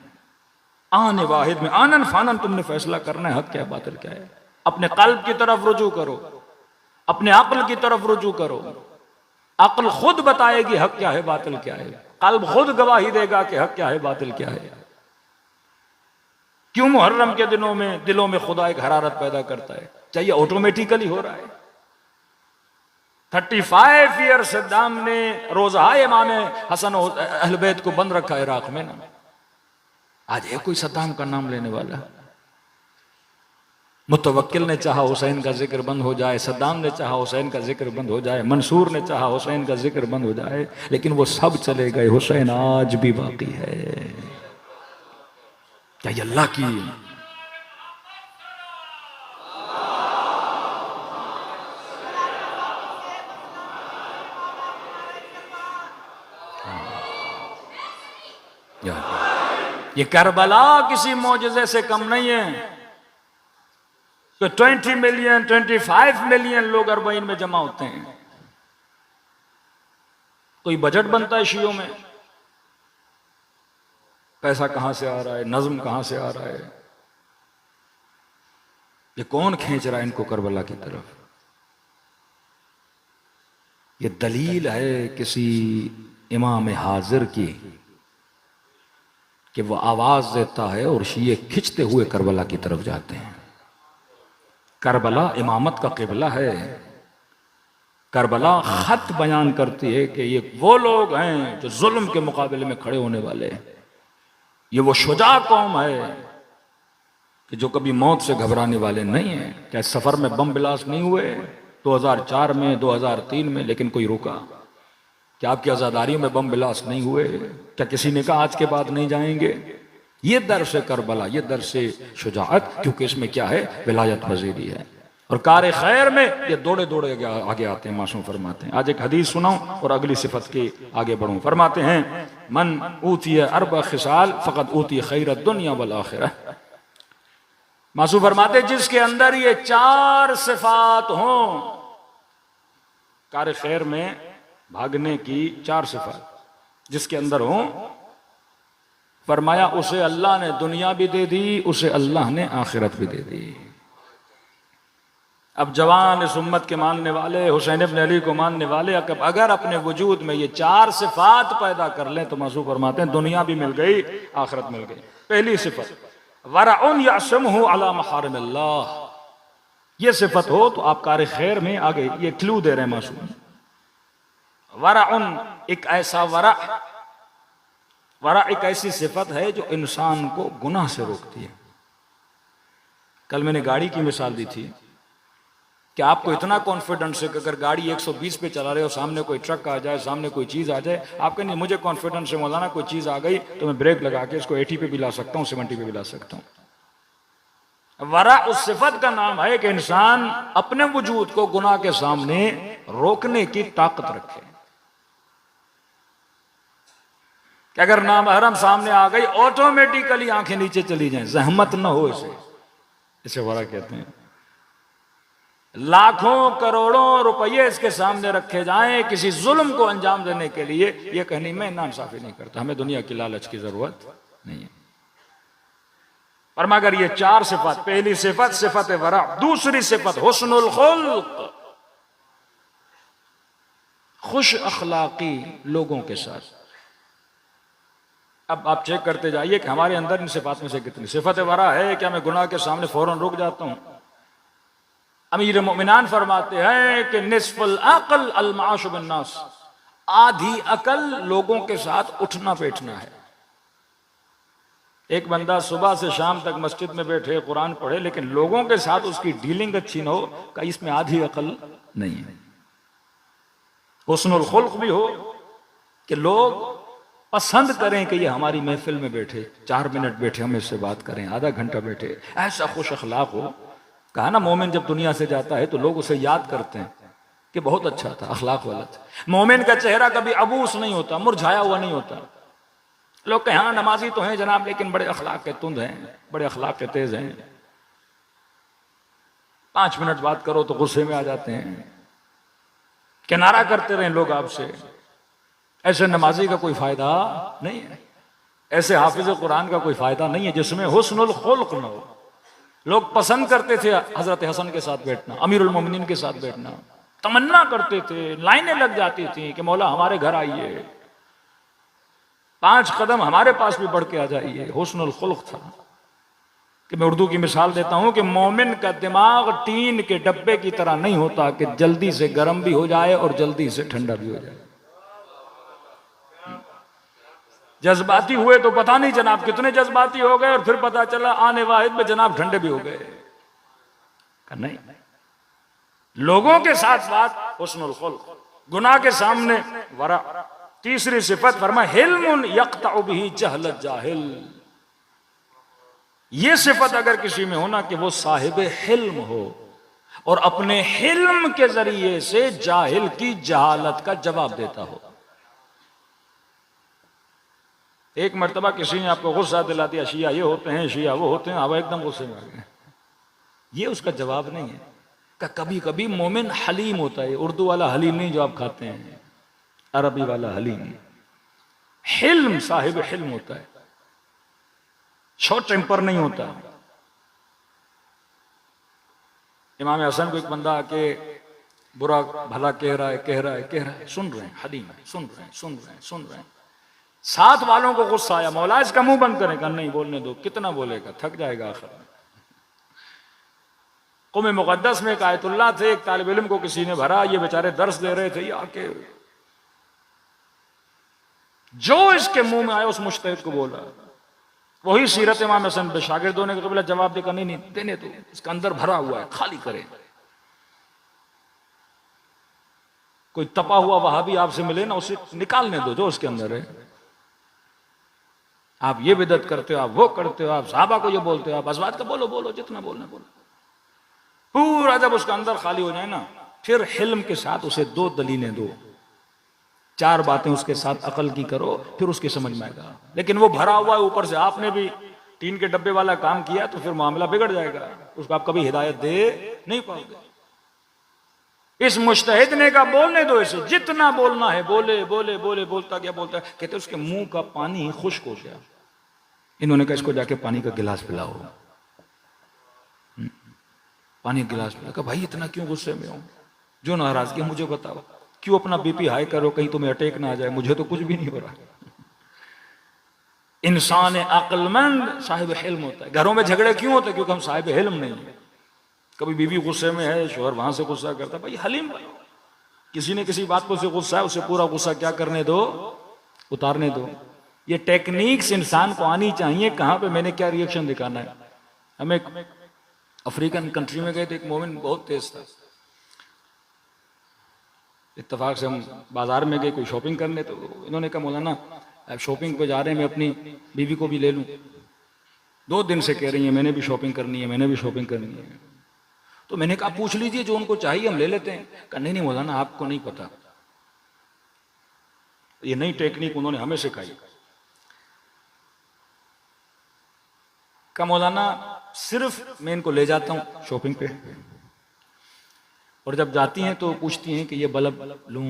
आने वाहिद में आनन फानन तुमने फैसला करना है हक क्या है बातिल क्या है। अपने कल्ब की तरफ रुजू करो, अपने अक्ल की तरफ रुजू करो। अक्ल खुद बताएगी हक क्या है बातिल क्या है, कल्ब खुद गवाही देगा कि हक क्या है बातिल क्या है। क्यों मुहर्रम के दिनों में दिलों में खुदा एक हरारत पैदा करता है, चाहिए ऑटोमेटिकली हो रहा है। 35 ईयर सद्दाम ने रोजा इमाम हसन अहल बैत को बंद रखा है इराक में ना। आज है कोई सद्दाम का नाम लेने वाला? मुतवक्किल ने चाहा हुसैन का जिक्र बंद हो जाए, सद्दाम ने चाहा हुसैन का जिक्र बंद हो जाए, मंसूर ने चाहा हुसैन का जिक्र बंद हो जाए, लेकिन वो सब चले गए, हुसैन आज भी बाकी है। क्या अल्लाह की ये करबला किसी मौजज़े से कम नहीं है। तो 20 मिलियन 25 मिलियन लोग अरबईन में जमा होते हैं। कोई बजट बनता है शियों में, पैसा कहां से आ रहा है, नज्म कहां से आ रहा है, ये कौन खींच रहा है इनको करबला की तरफ? ये दलील है किसी इमाम हाजिर की कि वो आवाज देता है और शिये खिंचते हुए करबला की तरफ जाते हैं। करबला इमामत का क़िबला है। करबला खत बयान करती है कि ये वो लोग हैं जो जुल्म के मुकाबले में खड़े होने वाले हैं। ये वो शुजा कौम है कि जो कभी मौत से घबराने वाले नहीं है। क्या सफर में बम ब्लास्ट नहीं हुए 2004 में 2003 में, लेकिन कोई रुका? क्या आपकी आज़ादारी में बम ब्लास्ट नहीं हुए? क्या किसी ने कहा आज के बाद नहीं जाएंगे? ये दर्स करबला, ये दर्स शुजाअत, क्योंकि इसमें क्या है, विलायत पजीरी है। और कार खैर में ये दौड़े दौड़े आगे आते हैं। मासूम फरमाते हैं, आज एक हदीस सुनाऊं और अगली सिफत के आगे बढ़ूं। फरमाते हैं, मन ऊती अर्बा खिसाल फ़क़द ऊती खैर दुनिया वल आखिरह। मासूम फरमाते जिसके अंदर ये 4 सिफात हों, कार खैर में भागने की 4 सिफात जिसके अंदर हों, फरमाया उसे अल्लाह ने दुनिया भी दे दी, उसे अल्लाह ने आखिरत भी दे दी। अब जवान इस उम्मत के मानने वाले, हुसैन इब्न अली को मानने वाले, अगर अपने वजूद में ये 4 सिफात पैदा कर लें तो मासूम फरमाते हैं दुनिया भी मिल गई, आखिरत मिल गई। पहली सिफत वरउन यसमुहु अला महरिमिल्लाह। ये सिफत हो तो आप कार खैर में आगे ये क्लू दे रहे हैं मासूम। वरउन एक ऐसा वरा एक ऐसी सिफत है जो इंसान को गुनाह से रोकती है। कल मैंने गाड़ी की मिसाल दी थी कि आपको इतना कॉन्फिडेंस है कि अगर गाड़ी 120 पे चला रहे हो, सामने कोई ट्रक आ जाए, सामने कोई चीज आ जाए, आप कहेंगे मुझे कॉन्फिडेंस है मौलाना कोई चीज आ गई तो मैं ब्रेक लगा के इसको 80 पे भी ला सकता हूँ, 70 पे भी ला सकता हूँ। वरा उस सिफत का नाम है कि इंसान अपने वजूद को गुनाह के सामने रोकने की ताकत रखे कि अगर नामहरम सामने आ गई ऑटोमेटिकली आंखें नीचे चली जाएं, जहमत न हो। इसे वरा कहते हैं। लाखों करोड़ों रुपये इसके सामने रखे जाएं किसी जुल्म को अंजाम देने के लिए, यह कहनी मैं नाइंसाफी नहीं करता, हमें दुनिया की लालच की जरूरत नहीं है। पर मगर ये 4 सिफत, पहली सिफत सिफत वरा, दूसरी सिफत हुस्नुल खुल्क, खुश अखलाकी लोगों के साथ। अब आप चेक करते जाइए कि हमारे अंदर इन सिफात में से कितनी सिफत वरा है। क्या मैं गुनाह के सामने फौरन रुक जाता हूं? अमीर मोमिनान फरमाते हैं कि निस्फुल अक़ल अल माशु बिन्नास, आधी अकल लोगों के साथ उठना बैठना है। एक बंदा सुबह से शाम तक मस्जिद में बैठे कुरान पढ़े, लेकिन लोगों के साथ उसकी डीलिंग अच्छी ना हो, का इसमें आधी अकल नहीं है। हुस्नुल खुल्क भी हो कि लोग पसंद करें कि ये हमारी महफिल में बैठे, 4 मिनट बैठे हम इससे बात करें, आधा घंटा बैठे, ऐसा खुश अखलाक हो। कहा ना मोमिन जब दुनिया से जाता है तो लोग उसे याद करते हैं कि बहुत अच्छा था, अखलाक वाला था। मोमिन का चेहरा कभी अबूस नहीं होता, मुरझाया हुआ नहीं होता। लोग कहें हाँ नमाजी तो हैं जनाब, लेकिन बड़े अखलाक के तुंद हैं, बड़े अखलाक के तेज हैं। 5 मिनट बात करो तो गुस्से में आ जाते हैं, किनारा करते रहे लोग आपसे। ऐसे नमाजी का कोई फायदा नहीं है, ऐसे हाफिज कुरान का कोई फायदा नहीं है जिसमें हुस्नुल खुल्क न हो। लोग पसंद करते थे हजरत हसन के साथ बैठना, अमीरुल मोमिनीन के साथ बैठना, तमन्ना करते थे, लाइनें लग जाती थी कि मौला हमारे घर आइए, 5 कदम हमारे पास भी बढ़ के आ जाइए। हुस्नुल खुल्क था। कि मैं उर्दू की मिसाल देता हूं कि मोमिन का दिमाग टीन के डब्बे की तरह नहीं होता कि जल्दी से गर्म भी हो जाए और जल्दी से ठंडा भी हो जाए। जज्बाती हुए तो पता नहीं जनाब कितने जज्बाती हो गए, और फिर पता चला आने वाहिद में जनाब ठंडे भी हो गए। नहीं, लोगों के साथ बात हुस्नुल खुल्क, गुनाह के सामने वरा। तीसरी सिफत फरमा हिल्मुन यक़तउ बिही जहलत जाहिल। ये सिफत अगर किसी में हो ना कि वो साहिब हिल्म हो और अपने हिल्म के जरिए से जाहिल की जहालत का जवाब देता हो। एक मर्तबा किसी ने आपको गुस्सा दिला दिया, शिया ये होते हैं, शिया वो होते हैं, अब एकदम गुस्से में आ गए। ये उसका जवाब नहीं है। का कभी कभी मोमिन हलीम होता है, उर्दू वाला हलीम नहीं जो आप खाते हैं, अरबी वाला हलीम। हिल्म साहिब हिल्म होता है, शॉर्ट टेम्पर नहीं होता। इमाम हसन को एक बंदा आके बुरा भला कह रहा है, सुन रहे हैं, हलीम है, सुन रहे हैं। साथ वालों को गुस्सा आया, मौला इसका मुंह बंद करें। नहीं बोलने दो, कितना बोलेगा, थक जाएगा आखिर में। क़ौम मुक़द्दस में एक आयतुल्लाह थे, एक तालिब इल्म को किसी ने भरा, ये बेचारे दर्स दे रहे थे, ये आके जो इसके मुंह में आया उस मुज्तहिद को बोला। वही सीरत इमाम हसन पे शागिर्दों ने कबीला जवाब देकर नहीं देने दो, इसका अंदर भरा हुआ है, खाली करें। कोई तपा हुआ वहाबी आपसे मिले ना, उसे निकालने दो जो उसके अंदर है। आप ये बिदत करते हो, आप वो करते हो, आप साहबा को ये बोलते हो, आप अज़वाज का बोलो जितना बोलना बोलो। पूरा जब उसका अंदर खाली हो जाए ना, फिर हिल्म के साथ उसे 2 दलीलें दो, 4 बातें उसके साथ अकल की करो, फिर उसके समझ में आएगा। लेकिन वो भरा हुआ है ऊपर से, आपने भी टीन के डब्बे वाला काम किया तो फिर मामला बिगड़ जाएगा, उसको आप कभी हिदायत दे नहीं पाओगे। इस मुज्तहिद ने का बोलने दो, इसे जितना बोलना है बोले, बोलता गया, कहते उसके मुंह का पानी खुश्क हो गया। इन्होंने कहा इसको जाके पानी का गिलास पिलाओ। पानी का गिलास पिला। भाई इतना क्यों गुस्से में हो, जो नाराजगी मुझे बताओ, क्यों अपना बीपी हाई करो, कहीं तुम्हें अटैक ना आ जाए, मुझे तो कुछ भी नहीं हो रहा। इंसान अक्लमंद साहिब हिल्म होता है। घरों में झगड़े क्यों होते, क्योंकि हम साहिब हिल्म नहीं है। कभी बीवी गुस्से में है, शोहर वहां से गुस्सा करता, भाई हलीम बनो। किसी ने किसी बात पर उसे गुस्सा है, उसे पूरा गुस्सा क्या करने दो, उतारने दो। ये टेक्निक्स इंसान को आनी चाहिए, कहां पे मैंने क्या रिएक्शन दिखाना है। हम एक अफ्रीकन कंट्री में गए थे, एक मोमिन बहुत तेज था। इत्तेफाक से हम बाजार में गए कोई शॉपिंग करने, तो इन्होंने कहा मौलाना अब शॉपिंग पे जा रहे हैं, मैं अपनी बीवी को भी ले लूं। 2 दिन से कह रही है मैंने भी शॉपिंग करनी है, तो मैंने कहा पूछ लीजिए जो उनको चाहिए हम ले लेते हैं। कहा नहीं मौलाना आपको नहीं पता, ये नई टेक्निक उन्होंने हमें सिखाई। कहा मौलाना सिर्फ मैं इनको ले जाता हूं शॉपिंग पे, और जब जाती हैं तो पूछती हैं कि ये बल्ब लूं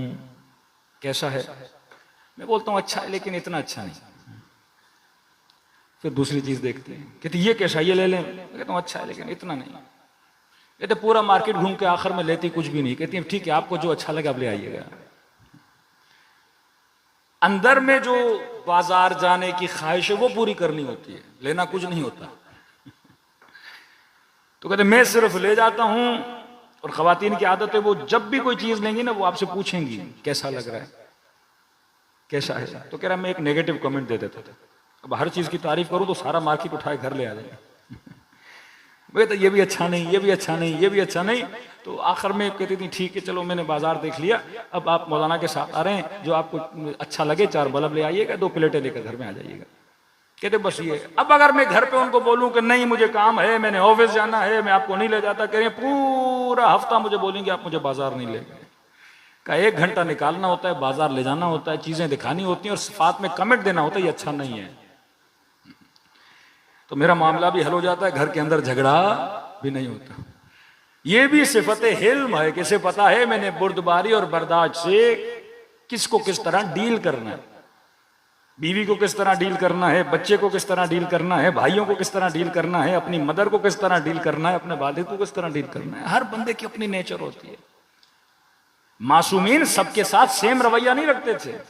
कैसा है। मैं बोलता हूं अच्छा है, लेकिन इतना अच्छा नहीं। फिर दूसरी चीज देखते हैं, कहती ये कैसा, ये ले लें। मैं कहता हूं अच्छा है लेकिन इतना नहीं। कहते पूरा मार्केट घूम के आखिर में लेती कुछ भी नहीं। कहती है ठीक है आपको जो अच्छा लगे आप ले आइएगा। अंदर में जो बाजार जाने की ख्वाहिश है वो पूरी करनी होती है, लेना कुछ नहीं होता। तो कहते मैं सिर्फ ले जाता हूं, और खवातीन की आदत है वो जब भी कोई चीज लेंगी ना वो आपसे पूछेंगी कैसा लग रहा है, कैसा है। तो कह रहा मैं एक नेगेटिव कमेंट दे देता था, अब हर चीज की तारीफ करूं तो सारा मार्केट उठाए घर ले आ जाएगा। भाई तो ये भी अच्छा नहीं, ये भी अच्छा नहीं, ये भी अच्छा नहीं। तो आखिर में कहती थी ठीक है चलो मैंने बाजार देख लिया, अब आप मौलाना के साथ आ रहे हैं, जो आपको अच्छा लगे 4 बल्ब ले आइएगा, 2 प्लेटें लेकर घर में आ जाइएगा। कहते बस ये। अब अगर मैं घर पे उनको बोलूं कि नहीं मुझे काम है, मैंने ऑफिस जाना है, मैं आपको नहीं ले जाता, कह रहे पूरा हफ्ता मुझे बोलेंगे आप मुझे बाजार नहीं ले गए। का 1 घंटा निकालना होता है, बाजार ले जाना होता है, चीजें दिखानी होती हैं और साथ में कमेंट देना होता है ये अच्छा नहीं है। तो मेरा मामला भी हल हो जाता है, घर के अंदर झगड़ा भी नहीं होता। ये भी सिफत हिल्म है, किसे पता है मैंने बुर्दबारी और बर्दाश्त से किसको किस तरह डील करना है, बीवी को किस तरह डील करना है, बच्चे को किस तरह डील करना है, भाइयों को किस तरह डील करना है, अपनी मदर को किस तरह डील करना है, अपने वालिद को किस तरह डील करना है। हर बंदे की अपनी नेचर होती है। मासूमीन सबके साथ सेम रवैया नहीं रखते थे।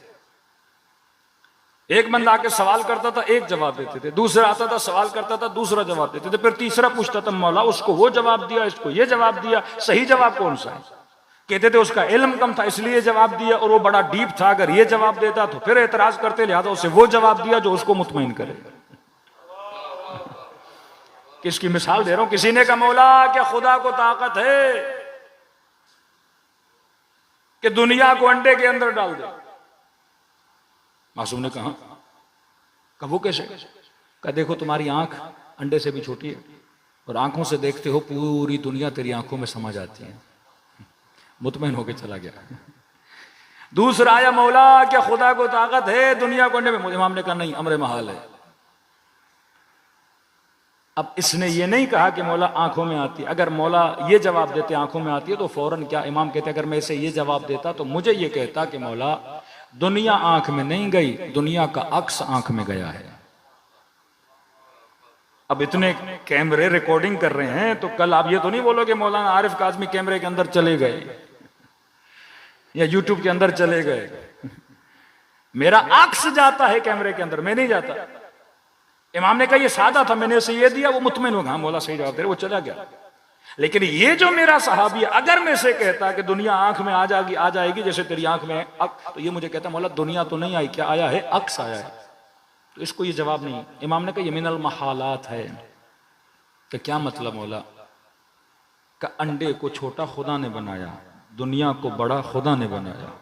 एक बंदा आके सवाल करता था एक जवाब देते थे, दूसरा आता था सवाल करता था दूसरा जवाब देते थे, फिर तीसरा पूछता था मौला उसको वो जवाब दिया, इसको ये जवाब दिया, सही जवाब कौन सा है। कहते थे उसका इल्म कम था इसलिए जवाब दिया, और वो बड़ा डीप था, अगर ये जवाब देता तो फिर एतराज करते, लिहाजा उसे वो जवाब दिया जो उसको मुतमईन करे। किसकी मिसाल दे रहा हूं, किसी ने कहा मौला क्या खुदा को ताकत है कि दुनिया को अंडे के अंदर डाल दे। मासूम ने कहा वो कैसे। कहा देखो तुम्हारी आंख अंडे से भी छोटी है और आंखों से देखते हो पूरी दुनिया तेरी आंखों में समा जाती है। मुतमईन होकर चला गया। दूसरा आया मौला क्या खुदा को ताकत है दुनिया को अंडे में। इमाम ने कहा नहीं अमरे महाल है। अब इसने ये नहीं कहा कि मौला आंखों में आती है, अगर मौला ये जवाब देते आंखों में आती है तो फौरन क्या इमाम कहते अगर मैं इसे ये जवाब देता तो मुझे ये कहता कि मौला दुनिया आंख में नहीं गई, दुनिया का अक्स आंख में गया है। अब इतने कैमरे रिकॉर्डिंग कर रहे हैं तो कल आप ये तो नहीं बोलोगे मौलाना आरिफ काज़मी कैमरे के अंदर चले गए या यूट्यूब के अंदर चले गए। मेरा अक्स जाता है कैमरे के अंदर, मैं नहीं जाता। इमाम ने कहा ये सादा था, मैंने उसे ये दिया, वो मुतमईन हो गया मौला सही जवाब दे रहे, वो चला गया। लेकिन ये जो मेरा सहाबी अगर मैं से कहता कि दुनिया आंख में आ जाएगी जैसे तेरी आंख में तो ये मुझे कहता मौला दुनिया तो नहीं आई, क्या आया है अक्स आया है। तो इसको ये जवाब नहीं। इमाम ने कहा ये मिनल महालात है। कि क्या मतलब मौला का अंडे को छोटा खुदा ने बनाया, दुनिया को बड़ा खुदा ने बनाया।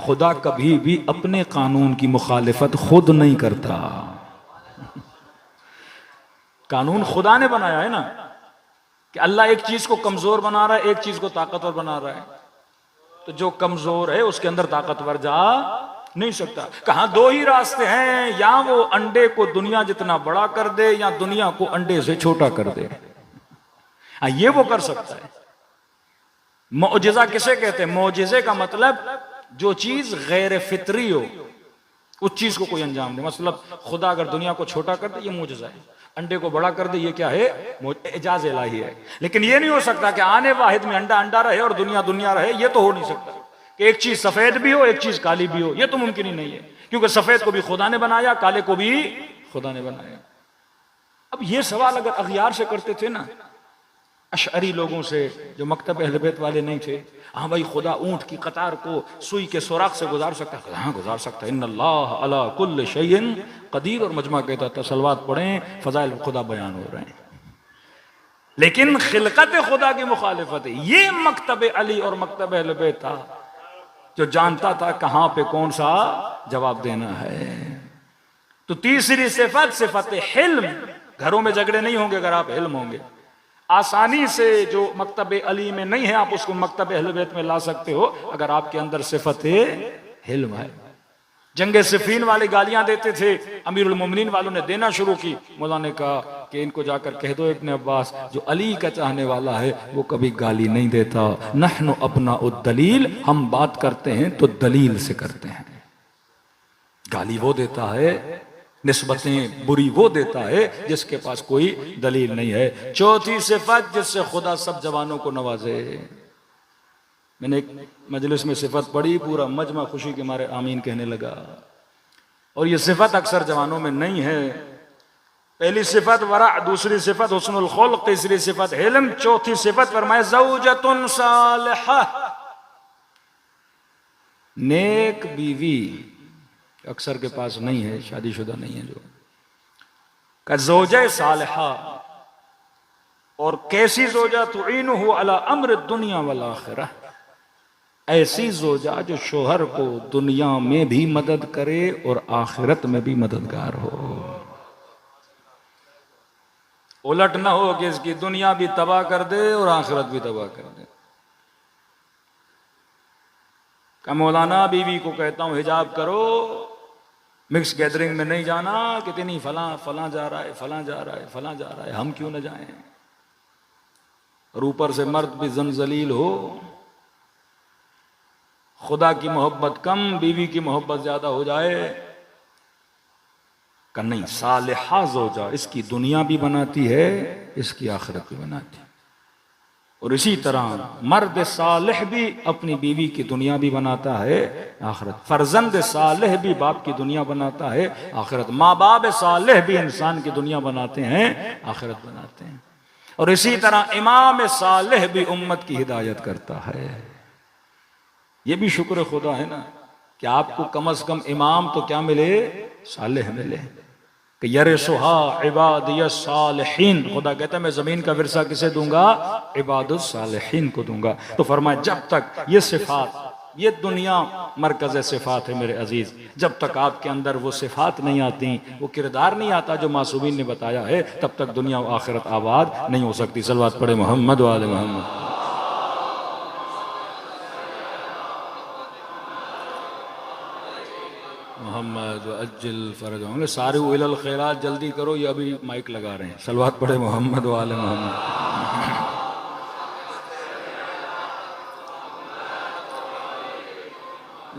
खुदा कभी भी अपने कानून की मुखालिफत खुद नहीं करता। कानून खुदा ने बनाया है ना, कि अल्लाह एक चीज को कमजोर बना रहा है, एक चीज को ताकतवर बना रहा है। तो जो कमजोर है उसके अंदर ताकतवर जा नहीं सकता। कहां दो ही रास्ते हैं, या वो अंडे को दुनिया जितना बड़ा कर दे या दुनिया को अंडे से छोटा कर दे। ये वो कर सकता है। मौजिजा किसे कहते हैं? मौजिजे का मतलब जो चीज गैर फितरी हो, उस चीज को कोई अंजाम दे। मतलब खुदा अगर दुनिया को छोटा कर दे ये मौजिजा है, अंडे को बड़ा कर दे ये क्या है? एजाज इलाही है। लेकिन ये नहीं हो सकता कि आने वाहिद में अंडा अंडा रहे और दुनिया दुनिया रहे। ये तो हो नहीं सकता कि एक चीज सफेद भी हो एक चीज काली भी हो, ये तो मुमकिन ही नहीं है, क्योंकि सफेद को भी खुदा ने बनाया, काले को भी खुदा ने बनाया। अब ये सवाल अगर अगयार से करते थे ना, अशअरी लोगों से जो मकतब अहले बैत वाले नहीं थे, हाँ भाई खुदा ऊंट की कतार को सुई के सुराख से गुजार सकता है, हाँ गुजार सकता है। इन्नल्लाह अला कुल्ल शैइन कदीर। और मजमा कहता था सलवात पढ़ें, फजाइल खुदा बयान हो रहे हैं। लेकिन खिलकत खुदा की मुखालिफत है। ये मकतब अली और मकतब अहले बैत था जो जानता था कहां पे कौन सा जवाब देना है। तो तीसरी सिफत सिफत हिल्म। घरों में झगड़े नहीं होंगे अगर आप हिल्म होंगे। आसानी से जो मकतब अली में नहीं है आप उसको मकतब अहले बैत में ला सकते हो अगर आपके अंदर सिफत हिल्म है। जंगे सिफीन वाले गालियां देते थे, अमीरुल मोमिनीन वालों ने देना शुरू की। मौला ने कहा कि इनको जाकर कह दो इब्ने अब्बास जो अली का चाहने वाला है वो कभी गाली नहीं देता। नहनु अपना उद्दलील, हम बात करते हैं तो दलील से करते हैं। गाली वो देता है, निस्बतें बुरी वो देता है जिसके पास कोई दलील नहीं है। चौथी सिफत जिससे खुदा सब जवानों को नवाजे, मैंने एक मजलिस में सिफत पढ़ी, पूरा मजमा खुशी के मारे आमीन कहने लगा। और ये सिफत अक्सर जवानों में नहीं है। पहली सिफत वरा, दूसरी सिफत हुस्नुल खुल्क, तीसरी सिफत इल्म, चौथी सिफत फरमाए ज़ौजतुन सालिहा, नेक बीवी अक्सर के पास नहीं है, शादीशुदा नहीं है जो का ज़ौजा सालिहा। और कैसी ज़ौजा? तुईनुहु अला अम्र दुनिया वल आखिरह, ऐसी ज़ौजा जो शोहर को दुनिया में भी मदद करे और आखिरत में भी मददगार हो। उलट ना हो कि इसकी दुनिया भी तबाह कर दे और आखिरत भी तबाह कर दे। का मौलाना बीवी को कहता हूं हिजाब करो, मिक्स गैदरिंग में नहीं जाना, कितनी फलां जा रहा है, फलां जा रहा है, फलां जा रहा है, हम क्यों न जाएं। और ऊपर से मर्द भी जंजलील हो, खुदा की मोहब्बत कम, बीवी की मोहब्बत ज्यादा हो जाए। का नहीं, सालिहा ज़ौजा इसकी दुनिया भी बनाती है, इसकी आखिरत भी बनाती है। और इसी तरह मर्द सालिह भी अपनी बीवी की दुनिया भी बनाता है, आखिरत। फर्जंद सालिह भी बाप की दुनिया बनाता है, आखिरत। माँ बाप सालिह भी इंसान की दुनिया बनाते हैं, आखिरत बनाते हैं। और इसी तरह इमाम सालिह भी उम्मत की हिदायत करता है। ये भी शुक्र खुदा है ना कि आपको कम से कम इमाम तो क्या मिले, सालिह मिले। कि यरसुहा इबादियस सालिहीन, खुदा कहता है मैं जमीन का विरसा किसे दूंगा, इबादुस सालिहीन को दूंगा। तो फरमाया जब तक ये सिफात, ये दुनिया मरकज़ सिफात है मेरे अजीज, जब तक आपके अंदर वो सिफात नहीं आती, वो किरदार नहीं आता जो मासूमीन ने बताया है, तब तक दुनिया और आखिरत आबाद नहीं हो सकती। सलवात पढ़े मोहम्मद व आले मोहम्मद। मोहम्मद अज्जल फरज होंगे सारे इलल खैरात, जल्दी करो, ये अभी माइक लगा रहे हैं। सलवात पढ़े मोहम्मद व आले मोहम्मद।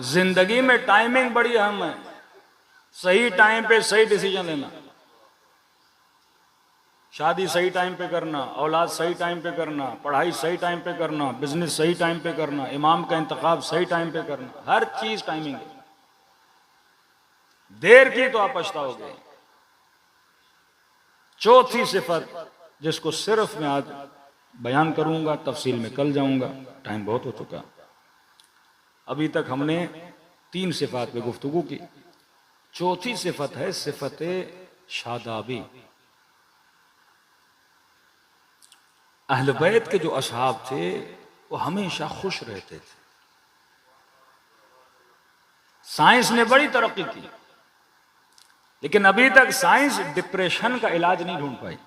जिंदगी में टाइमिंग बड़ी अहम है। सही टाइम पे सही डिसीजन लेना, शादी सही टाइम पे करना, औलाद सही टाइम पे करना, पढ़ाई सही टाइम पे करना, बिजनेस सही टाइम पे करना, इमाम का इंतखाब सही टाइम पे करना, हर चीज टाइमिंग है। देर की तो आप पछताओगे। चौथी सिफत जिसको सिर्फ मैं आज बयान करूंगा, तफसील में कल जाऊंगा, टाइम बहुत हो चुका। अभी तक हमने 3 सिफात पे गुफ्तगू की। चौथी सिफत है सिफत शादाबी। अहल बैत के जो असहाब थे वो हमेशा खुश रहते थे। साइंस ने बड़ी तरक्की की, लेकिन अभी तक साइंस डिप्रेशन का इलाज नहीं ढूंढ पाई।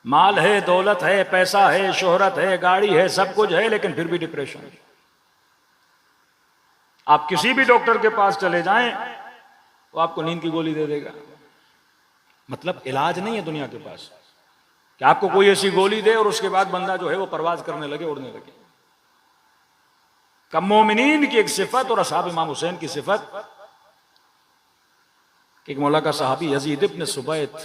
माल है, दौलत है, पैसा है, शोहरत है, गाड़ी है, सब कुछ है, लेकिन फिर भी डिप्रेशन। आप किसी भी डॉक्टर के पास चले जाएं, वो आपको नींद की गोली दे देगा। मतलब इलाज नहीं है दुनिया के पास कि आपको कोई ऐसी गोली दे और उसके बाद बंदा जो है वो परवाज करने लगे, उड़ने लगे। कम मोमिनीन की एक सिफत और असहाब इमाम हुसैन की सिफत। एक मौला का सहाबी यजीद इब्न सुबैत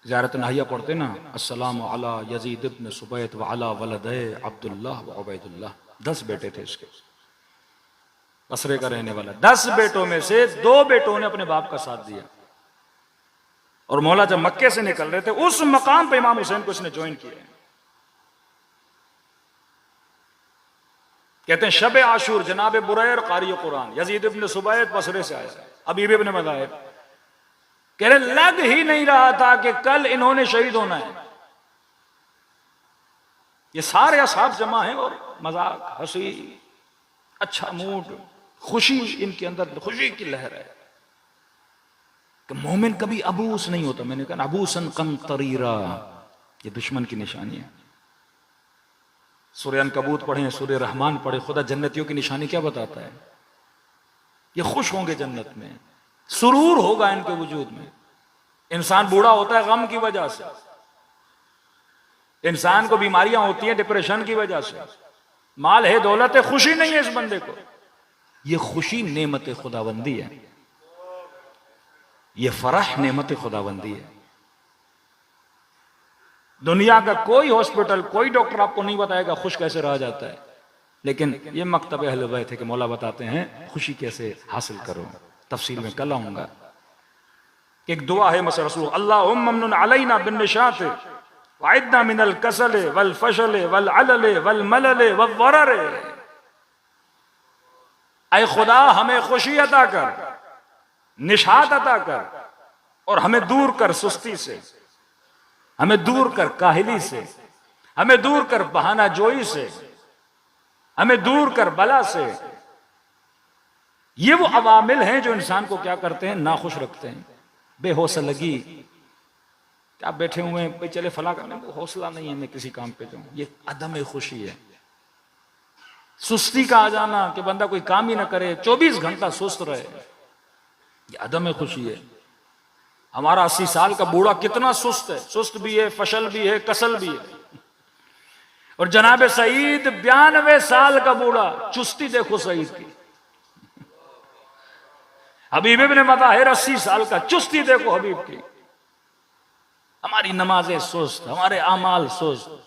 ज़ियारत नाहिया पढ़ते ना, अस्सलामु अला यजीद इब्न सुबैत व अला वलदे अब्दुल्लाह व उबैदुल्लाह। 10 बेटे थे इसके, बसरे का रहने वाला। 10 बेटों में से 2 बेटों ने अपने बाप का साथ दिया। और मौला जब मक्के से निकल रहे थे, उस मकाम पे इमाम हुसैन को इसने ज्वाइन किया। कहते हैं शब आशूर जनाब बुरैर कारी कुरान, यजीद इब्न सुबैत बसरे से आया। अबीब इब्न मज़ाहिब कह रहे लग ही नहीं रहा था कि कल इन्होंने शहीद होना है। ये सारे असहाब जमा हैं और मजाक, हंसी, अच्छा मूड, खुशी, इनके अंदर खुशी की लहर है कि मोमिन कभी अबूस नहीं होता। मैंने कहा अबूसन कम तरीरा, ये दुश्मन की निशानी है। सूरह अनकबूत पढ़े, सूरह रहमान पढ़े, खुदा जन्नतियों की निशानी क्या बताता है? ये खुश होंगे जन्नत में, सुरूर होगा इनके वजूद में। इंसान बूढ़ा होता है गम की वजह से, इंसान को बीमारियां होती हैं डिप्रेशन की वजह से। माल है, दौलत है, खुशी नहीं है इस बंदे को। ये खुशी नेमत खुदाबंदी है, ये फरह नेमत खुदाबंदी है। दुनिया का कोई हॉस्पिटल, कोई डॉक्टर आपको नहीं बताएगा खुश कैसे रहा जाता है, लेकिन ये मकतब अहले बैत है कि मौला बताते हैं खुशी कैसे हासिल करो। तफसील में कल आऊंगा। एक दुआ है मसर रसूल, अल्लाहुम्मा ममनुन अलैना बिन्निशात वइदना मिनल कसल वल फशल वल अलल वल मलल वल वरर। ऐ खुदा हमें खुशी अता कर, निशात अता कर, और हमें दूर कर सुस्ती से, हमें दूर कर काहिली से, हमें दूर कर बहाना जोई से, हमें दूर कर बला से। ये वो अवामिल हैं जो इंसान को क्या करते हैं, नाखुश रखते हैं। बेहौसलगी, क्या बैठे हुए हैं भाई, चले फला करने को हौसला नहीं है, मैं किसी काम पे जाऊं, ये अदम खुशी है। सुस्ती का आ जाना कि बंदा कोई काम ही ना करे, 24 घंटा सुस्त रहे, ये अदम खुशी है। हमारा 80 साल का बूढ़ा कितना सुस्त है, सुस्त भी है, फशल भी है, कसल भी है। और जनाब सईद 92 साल का बूढ़ा, चुस्ती देखो सईद की। हबीब इब्ने मताहिर 80 साल का, चुस्ती देखो हबीब की। हमारी नमाजें सुस्त, हमारे आमाल सुस्त।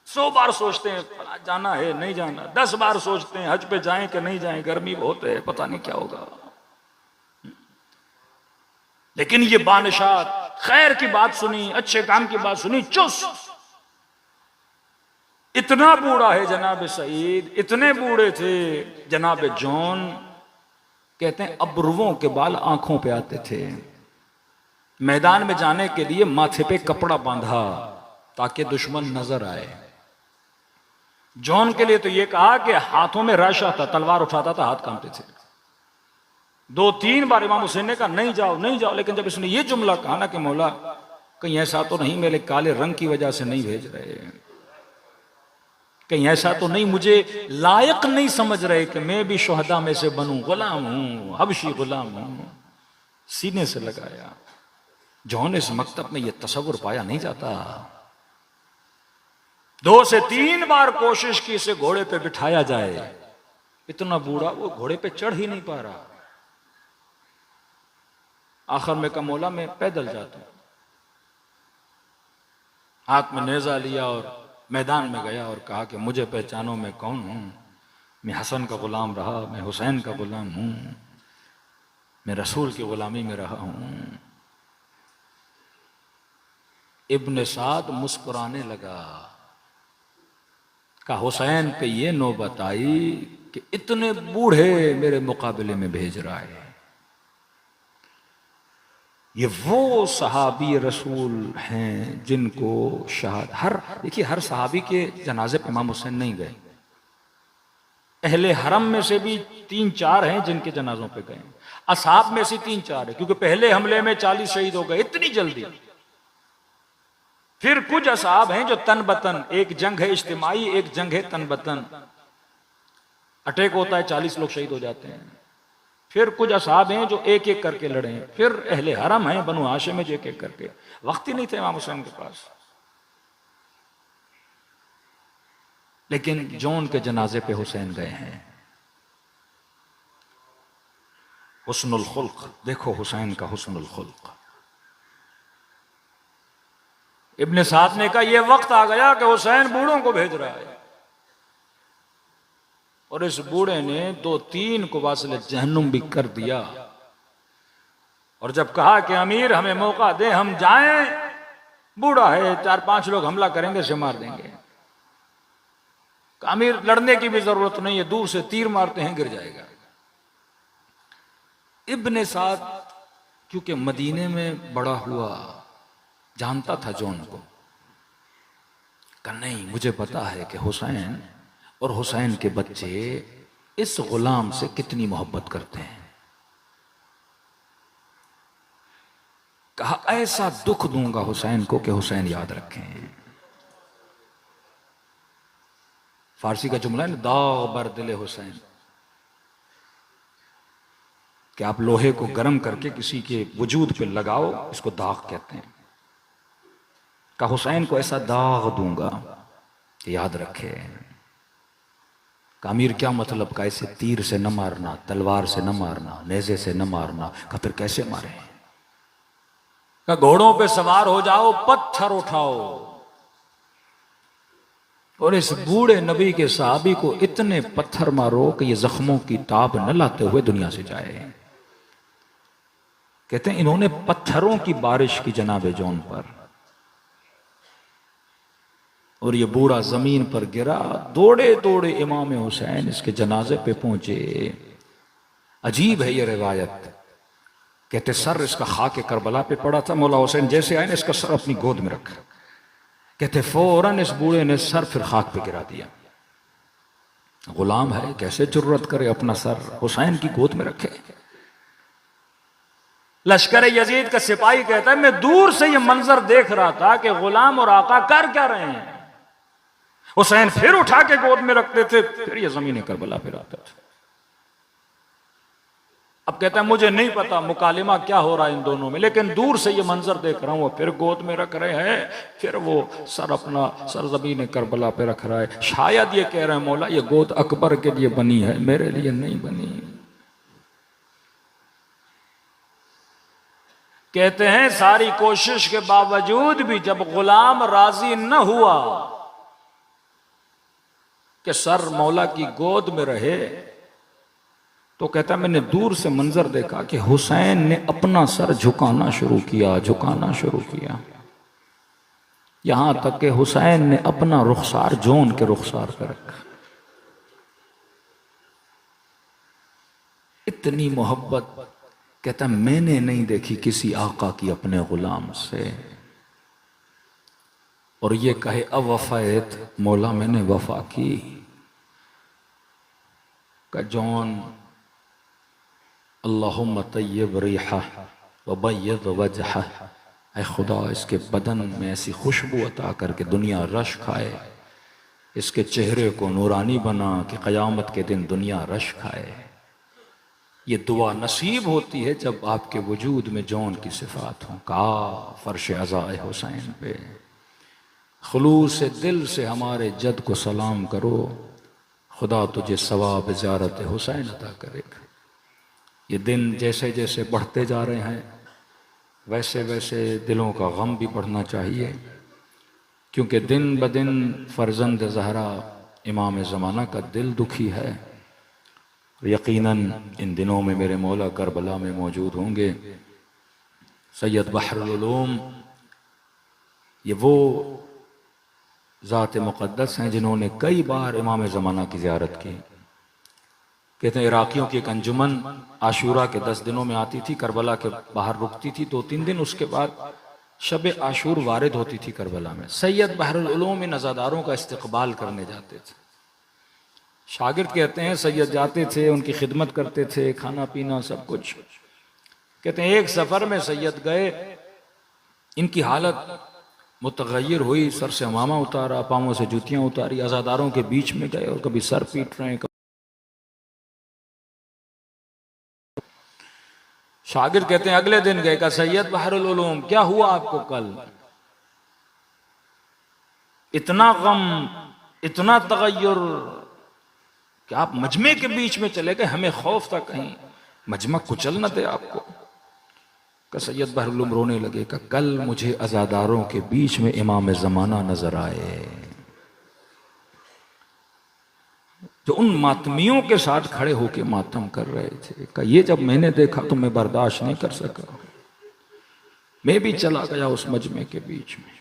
100 बार सोचते हैं जाना है नहीं जाना, 10 बार सोचते हैं हज पे जाएं कि नहीं जाएं, गर्मी बहुत है, पता नहीं क्या होगा। लेकिन ये बानिशात, खैर की बात सुनी, अच्छे काम की बात सुनी, चुस्त। इतना बूढ़ा है जनाब सईद, इतने बूढ़े थे जनाब जॉन, कहते हैं अब्रुओं के बाल आंखों पे आते थे। मैदान में जाने के लिए माथे पे कपड़ा बांधा ताकि दुश्मन नजर आए। जॉन के लिए तो यह कहा कि हाथों में राशा था, तलवार उठाता था, हाथ कांपते थे। 2-3 बार इमाम हुसैन ने कहा नहीं जाओ नहीं जाओ, लेकिन जब इसने ये जुमला कहा ना कि मौला कहीं ऐसा तो नहीं मेरे काले रंग की वजह से नहीं भेज रहे, कहीं ऐसा तो नहीं मुझे लायक नहीं समझ रहे कि मैं भी शुहदा में से बनूं, गुलाम हूं, हबशी गुलाम हूं, सीने से लगाया। जॉन इस मकतब में यह तसव्वुर पाया नहीं जाता। 2 से 3 बार कोशिश की इसे घोड़े पे बिठाया जाए, इतना बूढ़ा, वो घोड़े पे चढ़ ही नहीं पा रहा। आखिर में कहा मौला मैं पैदल जाता हूं। हाथ में नेजा लिया और मैदान में गया और कहा कि मुझे पहचानो मैं कौन हूं, मैं हसन का गुलाम रहा, मैं हुसैन का गुलाम हूं, मैं रसूल की गुलामी में रहा हूं। इब्न साद मुस्कुराने लगा, कहा हुसैन पे ये नौबत आई कि इतने बूढ़े मेरे मुकाबले में भेज रहा है। ये वो सहाबी रसूल हैं जिनको देखिए हर सहाबी के जनाजे पे इमाम हुसैन नहीं गए। अहले हरम में से भी 3-4 हैं जिनके जनाजों पे गए, असहाब में से 3-4 है, क्योंकि पहले हमले में 40 शहीद हो गए इतनी जल्दी। फिर कुछ असहाब हैं जो तन बतन, एक जंग है इज्तिमाई, एक जंग है तन बतन, अटैक होता है 40 लोग शहीद हो जाते हैं। फिर कुछ असहाब हैं जो एक एक करके लड़े हैं। फिर अहले हरम हैं बनु हाशिम में जो एक एक करके, वक्त ही नहीं थे इमाम हुसैन के पास। लेकिन जॉन के जनाजे पे हुसैन गए हैं। हुस्नुल खुल्क देखो, हुसैन का हुस्नुल खुल्क। इब्ने साद ने कहा यह वक्त आ गया कि हुसैन बूढ़ों को भेज रहा है, और इस बूढ़े ने 2-3 को वासिल जहन्नुम भी कर दिया। और जब कहा कि अमीर हमें मौका दे, हम जाएं, बूढ़ा है, 4-5 लोग हमला करेंगे से मार देंगे। अमीर लड़ने की भी जरूरत नहीं है, दूर से तीर मारते हैं गिर जाएगा। इब्ने साद क्योंकि मदीने में बड़ा हुआ, जानता था जॉन को, कहा नहीं मुझे पता है कि हुसैन और हुसैन के बच्चे इस गुलाम से कितनी मोहब्बत करते हैं। कहा ऐसा दुख दूंगा हुसैन को कि हुसैन याद रखें। फारसी का जुमला है दाग बर दिले हुसैन, कि आप लोहे को गर्म करके किसी के वजूद पे लगाओ, इसको दाग कहते हैं। कहा हुसैन को ऐसा दाग दूंगा कि याद रखे। अमीर क्या मतलब, का ऐसे तीर से न मारना, तलवार से न मारना, नेजे से न मारना। का फिर कैसे मारे? का घोड़ों पे सवार हो जाओ, पत्थर उठाओ, और इस बूढ़े नबी के सहाबी को इतने पत्थर मारो कि ये जख्मों की ताब न लाते हुए दुनिया से जाए। कहते हैं इन्होंने पत्थरों की बारिश की जनाबे जौन पर, और ये बूढ़ा जमीन पर गिरा। दौड़े दौड़े इमाम हुसैन इसके जनाजे पे पहुंचे। अजीब है ये रिवायत। कहते सर इसका खाके करबला पे पड़ा था। मौला हुसैन जैसे आए ना, इसका सर अपनी गोद में रखा। कहते फौरन इस बूढ़े ने सर फिर खाक पे गिरा दिया। गुलाम है, कैसे जुर्रत करे अपना सर हुसैन की गोद में रखे। लश्कर यजीद का सिपाही कहता है मैं दूर से ये मंजर देख रहा था कि गुलाम और आका कर क्या रहे हैं। हुसैन फिर उठा के गोद में रखते थे, फिर ये जमीन करबला पे आता था। अब कहता है मुझे नहीं पता मुकालिमा क्या हो रहा है इन दोनों में, लेकिन दूर से ये मंजर देख रहा हूं, वो फिर गोद में रख रहे हैं, फिर वो सर अपना सर ज़मीन करबला पे रख रहा है। शायद ये कह रहे हैं मौला ये गोद अकबर के लिए बनी है, मेरे लिए नहीं बनी। कहते हैं सारी कोशिश के बावजूद भी जब गुलाम राजी न हुआ कि सर मौला की गोद में रहे, तो कहता मैंने दूर से मंजर देखा कि हुसैन ने अपना सर झुकाना शुरू किया, झुकाना शुरू किया, यहां तक कि हुसैन ने अपना रुखसार जोन के रुखसार पर रखा। इतनी मोहब्बत कहता मैंने नहीं देखी किसी आका की अपने गुलाम से। और ये कहे अब वफायत मौला मैंने वफा की। का जौन अल्लाहुम्मा तय्यब रिहा व बय्यद वजहा, ऐ खुदा इसके बदन में ऐसी खुशबू अता करके दुनिया रश खाए, इसके चेहरे को नूरानी बना कि क़यामत के दिन दुनिया रश खाए। ये दुआ नसीब होती है जब आपके वजूद में जौन की सिफात हो। का फर्श अज़ाए हुसैन पे खुलूस दिल से हमारे जद को सलाम करो, खुदा तुझे सवाब ज़ियारत हुसैन अता करेगा। ये दिन जैसे जैसे बढ़ते जा रहे हैं वैसे वैसे दिलों का गम भी बढ़ना चाहिए, क्योंकि दिन ब दिन फ़र्जंद ज़हरा इमाम ज़माना का दिल दुखी है। यकीनन इन दिनों में मेरे मौला करबला में मौजूद होंगे। सैयद बहरुल उलूम ये वो ज़ात मुक़द्दस हैं जिन्होंने कई बार इमाम ज़माना की ज़ियारत की। कहते हैं इराकियों की एक अंजुमन आशूरा के 10 दिनों में आती थी, करबला के बाहर रुकती थी 2-3 दिन, उसके बाद शब आशूर वारिद होती थी करबला में। सैयद बहरुल उलूम इन अज़ादारों का इस्तकबाल करने जाते थे। शागिर्द कहते हैं सैयद जाते थे, उनकी खिदमत करते थे, खाना पीना सब कुछ। कहते हैं एक सफ़र में सैयद गए, इनकी हालत मुतगय्यर हुई, सर से अमामा उतारा, पाँवों से जूतियाँ उतारी, अज़ादारों के बीच में गए और कभी सर पीट रहे हैं। शागिर्द कहते हैं अगले दिन गए, कहा सैयद बहरुल उलूम क्या हुआ आपको कल? इतना गम, इतना तगय्युर कि आप मजमे के बीच में चले गए, हमें खौफ था कहीं मजमा कुचल न दे आपको। का सैयद बहरुल उलूम रोने लगे, का कल मुझे अज़ादारों के बीच में इमाम ज़माना नजर आए, जो उन मातमियों के साथ खड़े होकर मातम कर रहे थे। का ये जब मैंने देखा तो मैं बर्दाश्त नहीं कर सका, मैं भी चला गया उस मजमे के बीच में।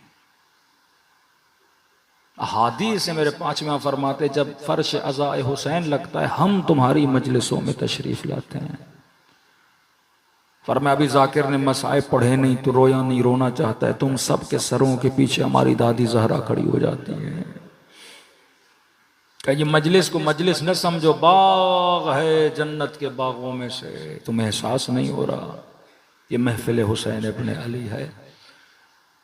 अहादीस से मेरे 5वां फरमाते जब फर्श अज़ाए हुसैन लगता है हम तुम्हारी मजलिसों में तशरीफ लाते हैं। फरमाया अभी जाकिर ने मसाए पढ़े नहीं तो रोया नहीं, रोना चाहता है, तुम सब के सरों के पीछे हमारी दादी जहरा खड़ी हो जाती है। ये मजलिस को मजलिस न समझो, बाग है जन्नत के बागों में से, तुम्हें एहसास नहीं हो रहा ये महफिल हुसैन इब्न अली है।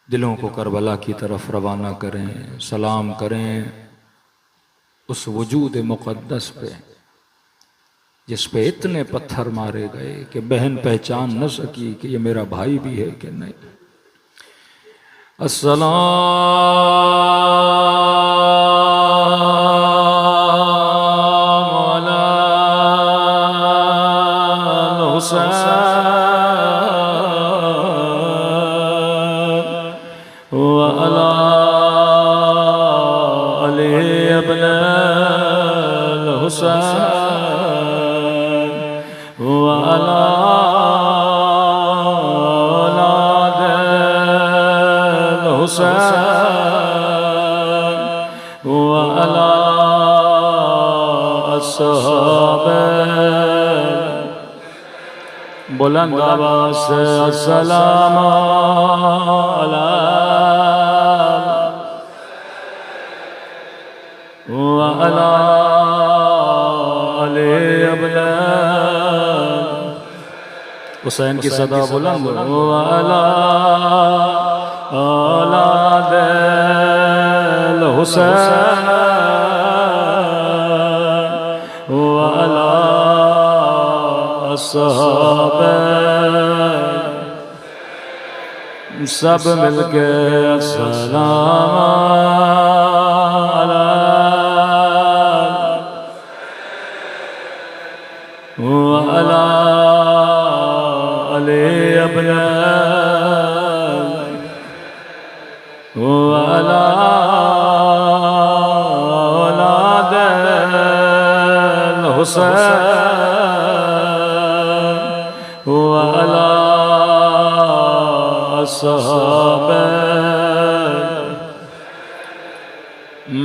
दिलों को करबला की तरफ रवाना करें, सलाम करें उस वजूद मुक़द्दस पे जिस पे इतने पत्थर मारे गए कि बहन पहचान न सकी कि ये मेरा भाई भी है कि नहीं। अस्सलाम अला हुसैन व अला आले वाला हुसैन वाला अस्हाबे बुलंद आवाज़ से अस्सलाम वाला अले अबला हुसैन की सदा बुलंद वाला औलाद हुसैन वाला अस्हाबे सब मिलके अस्सलाम वाला अले अबला वाला औलाद हुसैन वाला अस्हाबे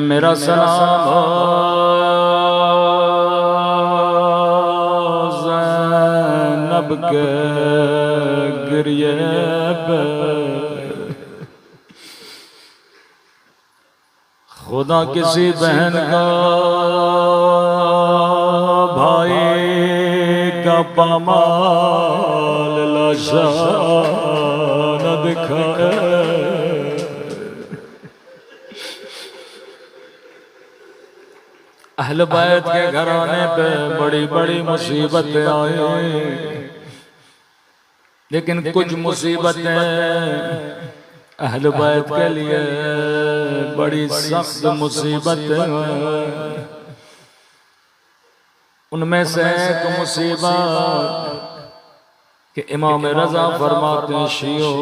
मेरा सलाम हो ज़ैनब के गिरिए पे खुदा किसी बहन का भाई का पामाल लाशा न दिखाए अहल बैत के घराने पे बड़ी बड़ी मुसीबतें आई लेकिन कुछ मुसीबतें अहल बैत के लिए बड़ी सख्त मुसीबतें उनमें से एक मुसीबत कि इमाम रज़ा फरमाते हैं शियो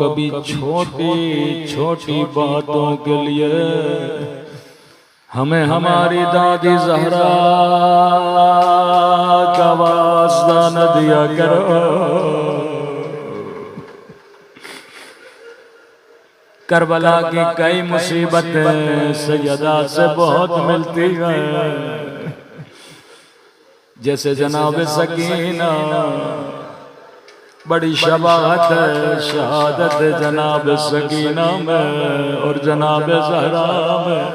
कभी छोटी छोटी बातों के लिए हमें हमारी दादी ज़हरा का वास्ता न दिया करो। करबला की कई मुसीबतें सैयदा से बहुत मिलती हैं जैसे जनाब सकीना बड़ी शबाहत है शहादत जनाब सकीना में और जनाब ज़हरा में।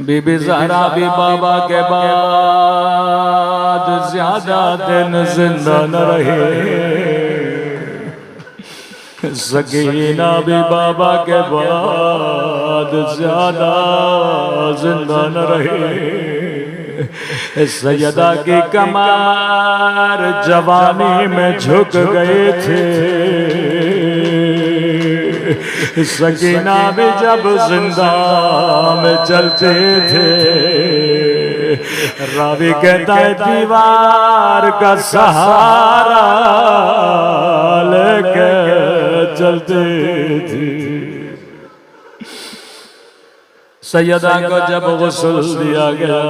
बीबी ज़हरा भी बाबा के बाद ज्यादा दिन जिंदा न रहे सकीना भी बाबा के बाद ज्यादा जिंदा न रहे। सैयदा की कमर जवानी में झुक गए थे सकीना भी जब जिंदा में चलते थे रावी कहता है दीवार का सहारा लेके चलते थे। सैयदा को जब गुस्ल दिया गया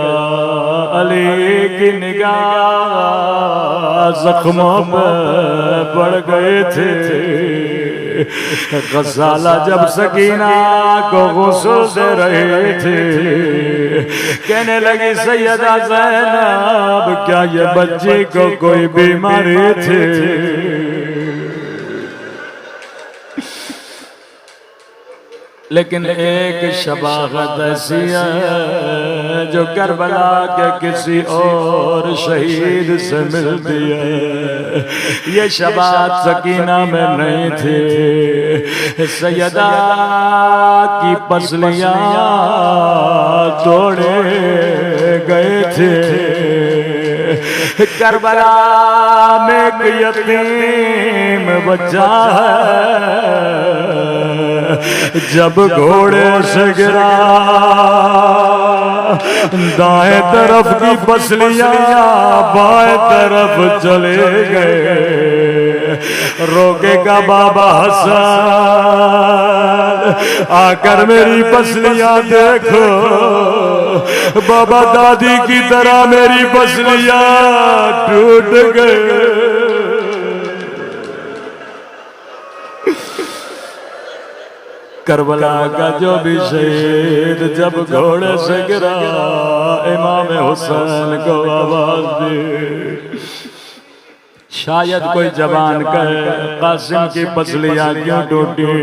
अली की निगाह जख्मों पे पड़ गए थे। गज़ाला जब सकीना को गुस्ल दे रहे थे कहने लगी सैयदा ज़ैनब क्या ये बच्चे को कोई बीमारी थी। लेकिन एक शबागत ऐसी है जो करबला के किसी और शहीद से मिलती है। ये शबात सकीना में नहीं थी। सैयदा की पसलियां तोड़े गए थे। करबला में एक यतीम बच्चा है जब घोड़े से गिरा दाएं तरफ की पसलियां बाएं तरफ चले गए। रोकेगा बाबा हसन आकर मेरी पसलियां देखो बाबा दादी की तरह मेरी पसलियां टूट गए। करबला का जो भी शहीद जब घोड़े से गिरा, इमाम हुसैन को आवाज दी। शायद कोई जवान कहे कासिम की पसलियां क्यों टूटी,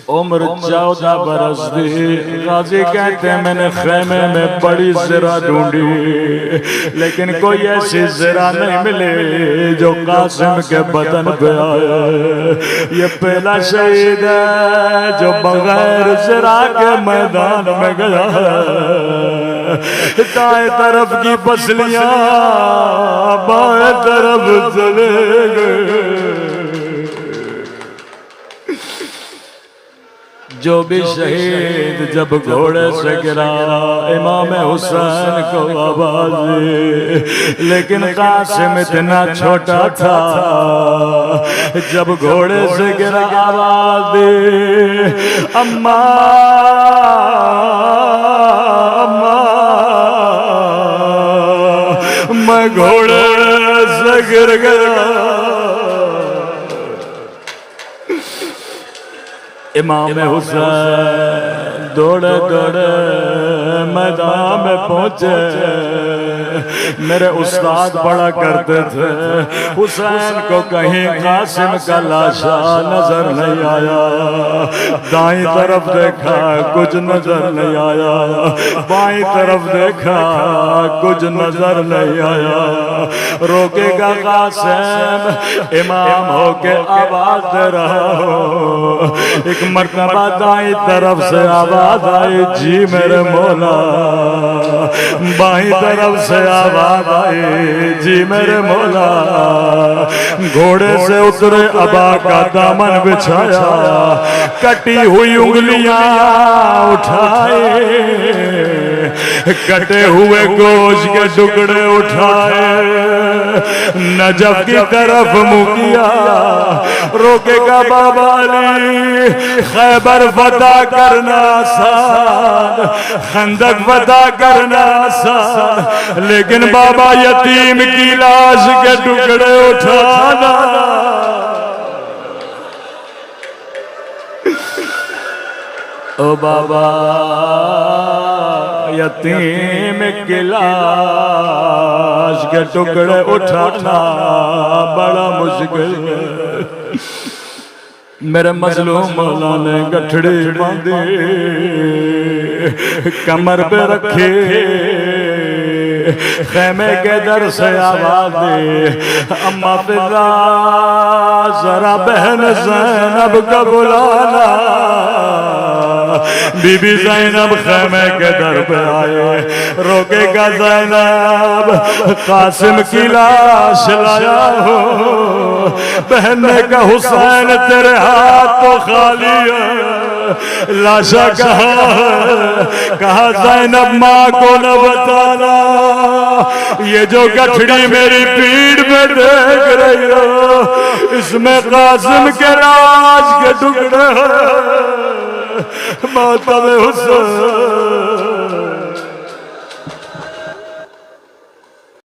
उम्र 14 बरस थी। गाजी कहते हैं मैंने खेमे में बड़ी ज़रा ढूंढी, लेकिन कोई ऐसी ज़रा नहीं मिली जो कासिम के बदन पे आए। ये पहला शहीद है जो बगैर ज़रा के मैदान में गया है। दाएं तरफ की पसलियां बाएं तरफ चले गए। जो भी शहीद जब घोड़े से गिरा, इमाम हुसैन को आवाज दी, लेकिन कासिम इतना छोटा था। जब घोड़े से गिरा आवाज दी, अम्मा अम्मा, मैं घोड़े से गिर गया। इमाम हुसैन दौड़े दौड़े मैदान में पहुंचे। मेरे उस्ताद बड़ा करते थे, हुसैन को कहीं कासिम का लाशा नजर नहीं आया। दाईं तरफ देखा कुछ नजर नहीं आया, बाईं तरफ देखा कुछ नजर नहीं आया। रोकेगा कासिम, इमाम होके आवाज दे रहा हो। एक मरतबा दाईं तरफ से आवाज आई, जी मेरे मौला। बाईं तरफ से आवाज आई, जी मेरे मौला। घोड़े से उतरे, अबा का दामन बिछाया, कटी हुई उंगलियां उठाए, कटे हुए गोश्त के टुकड़े उठाए, नजफ की तरफ मुंह किया। रोकेगा बाबा अली, खैबर फतह करना आसान, खंदक फतह करना आसान, लेकिन बाबा यतीम की लाश के टुकड़े उठाना। ओ बाबा यतीम की लाश के टुकड़े उठाना बड़ा मुश्किल है। मेरे मजलूम मौला ने गठड़ी बांधी, कमर पे रखे, खेमे के दर से आवाज दे, अम्मा पिता जरा बहन ज़ैनब का बुलाना। बीबी ज़ैनब खेमे के दर पे आए। रोकेगा ज़ैनब, कासिम की लाश लाया हो। बहन ने कहा हुसैन तेरे हाथ तो खाली है, लाशा कहा ज़ैनब माँ को न बताना। ये जो गठड़ी मेरी पीठ में देख रही हो, इसमें कासिम के लाश के टुकड़े हैं। मातम हुसैन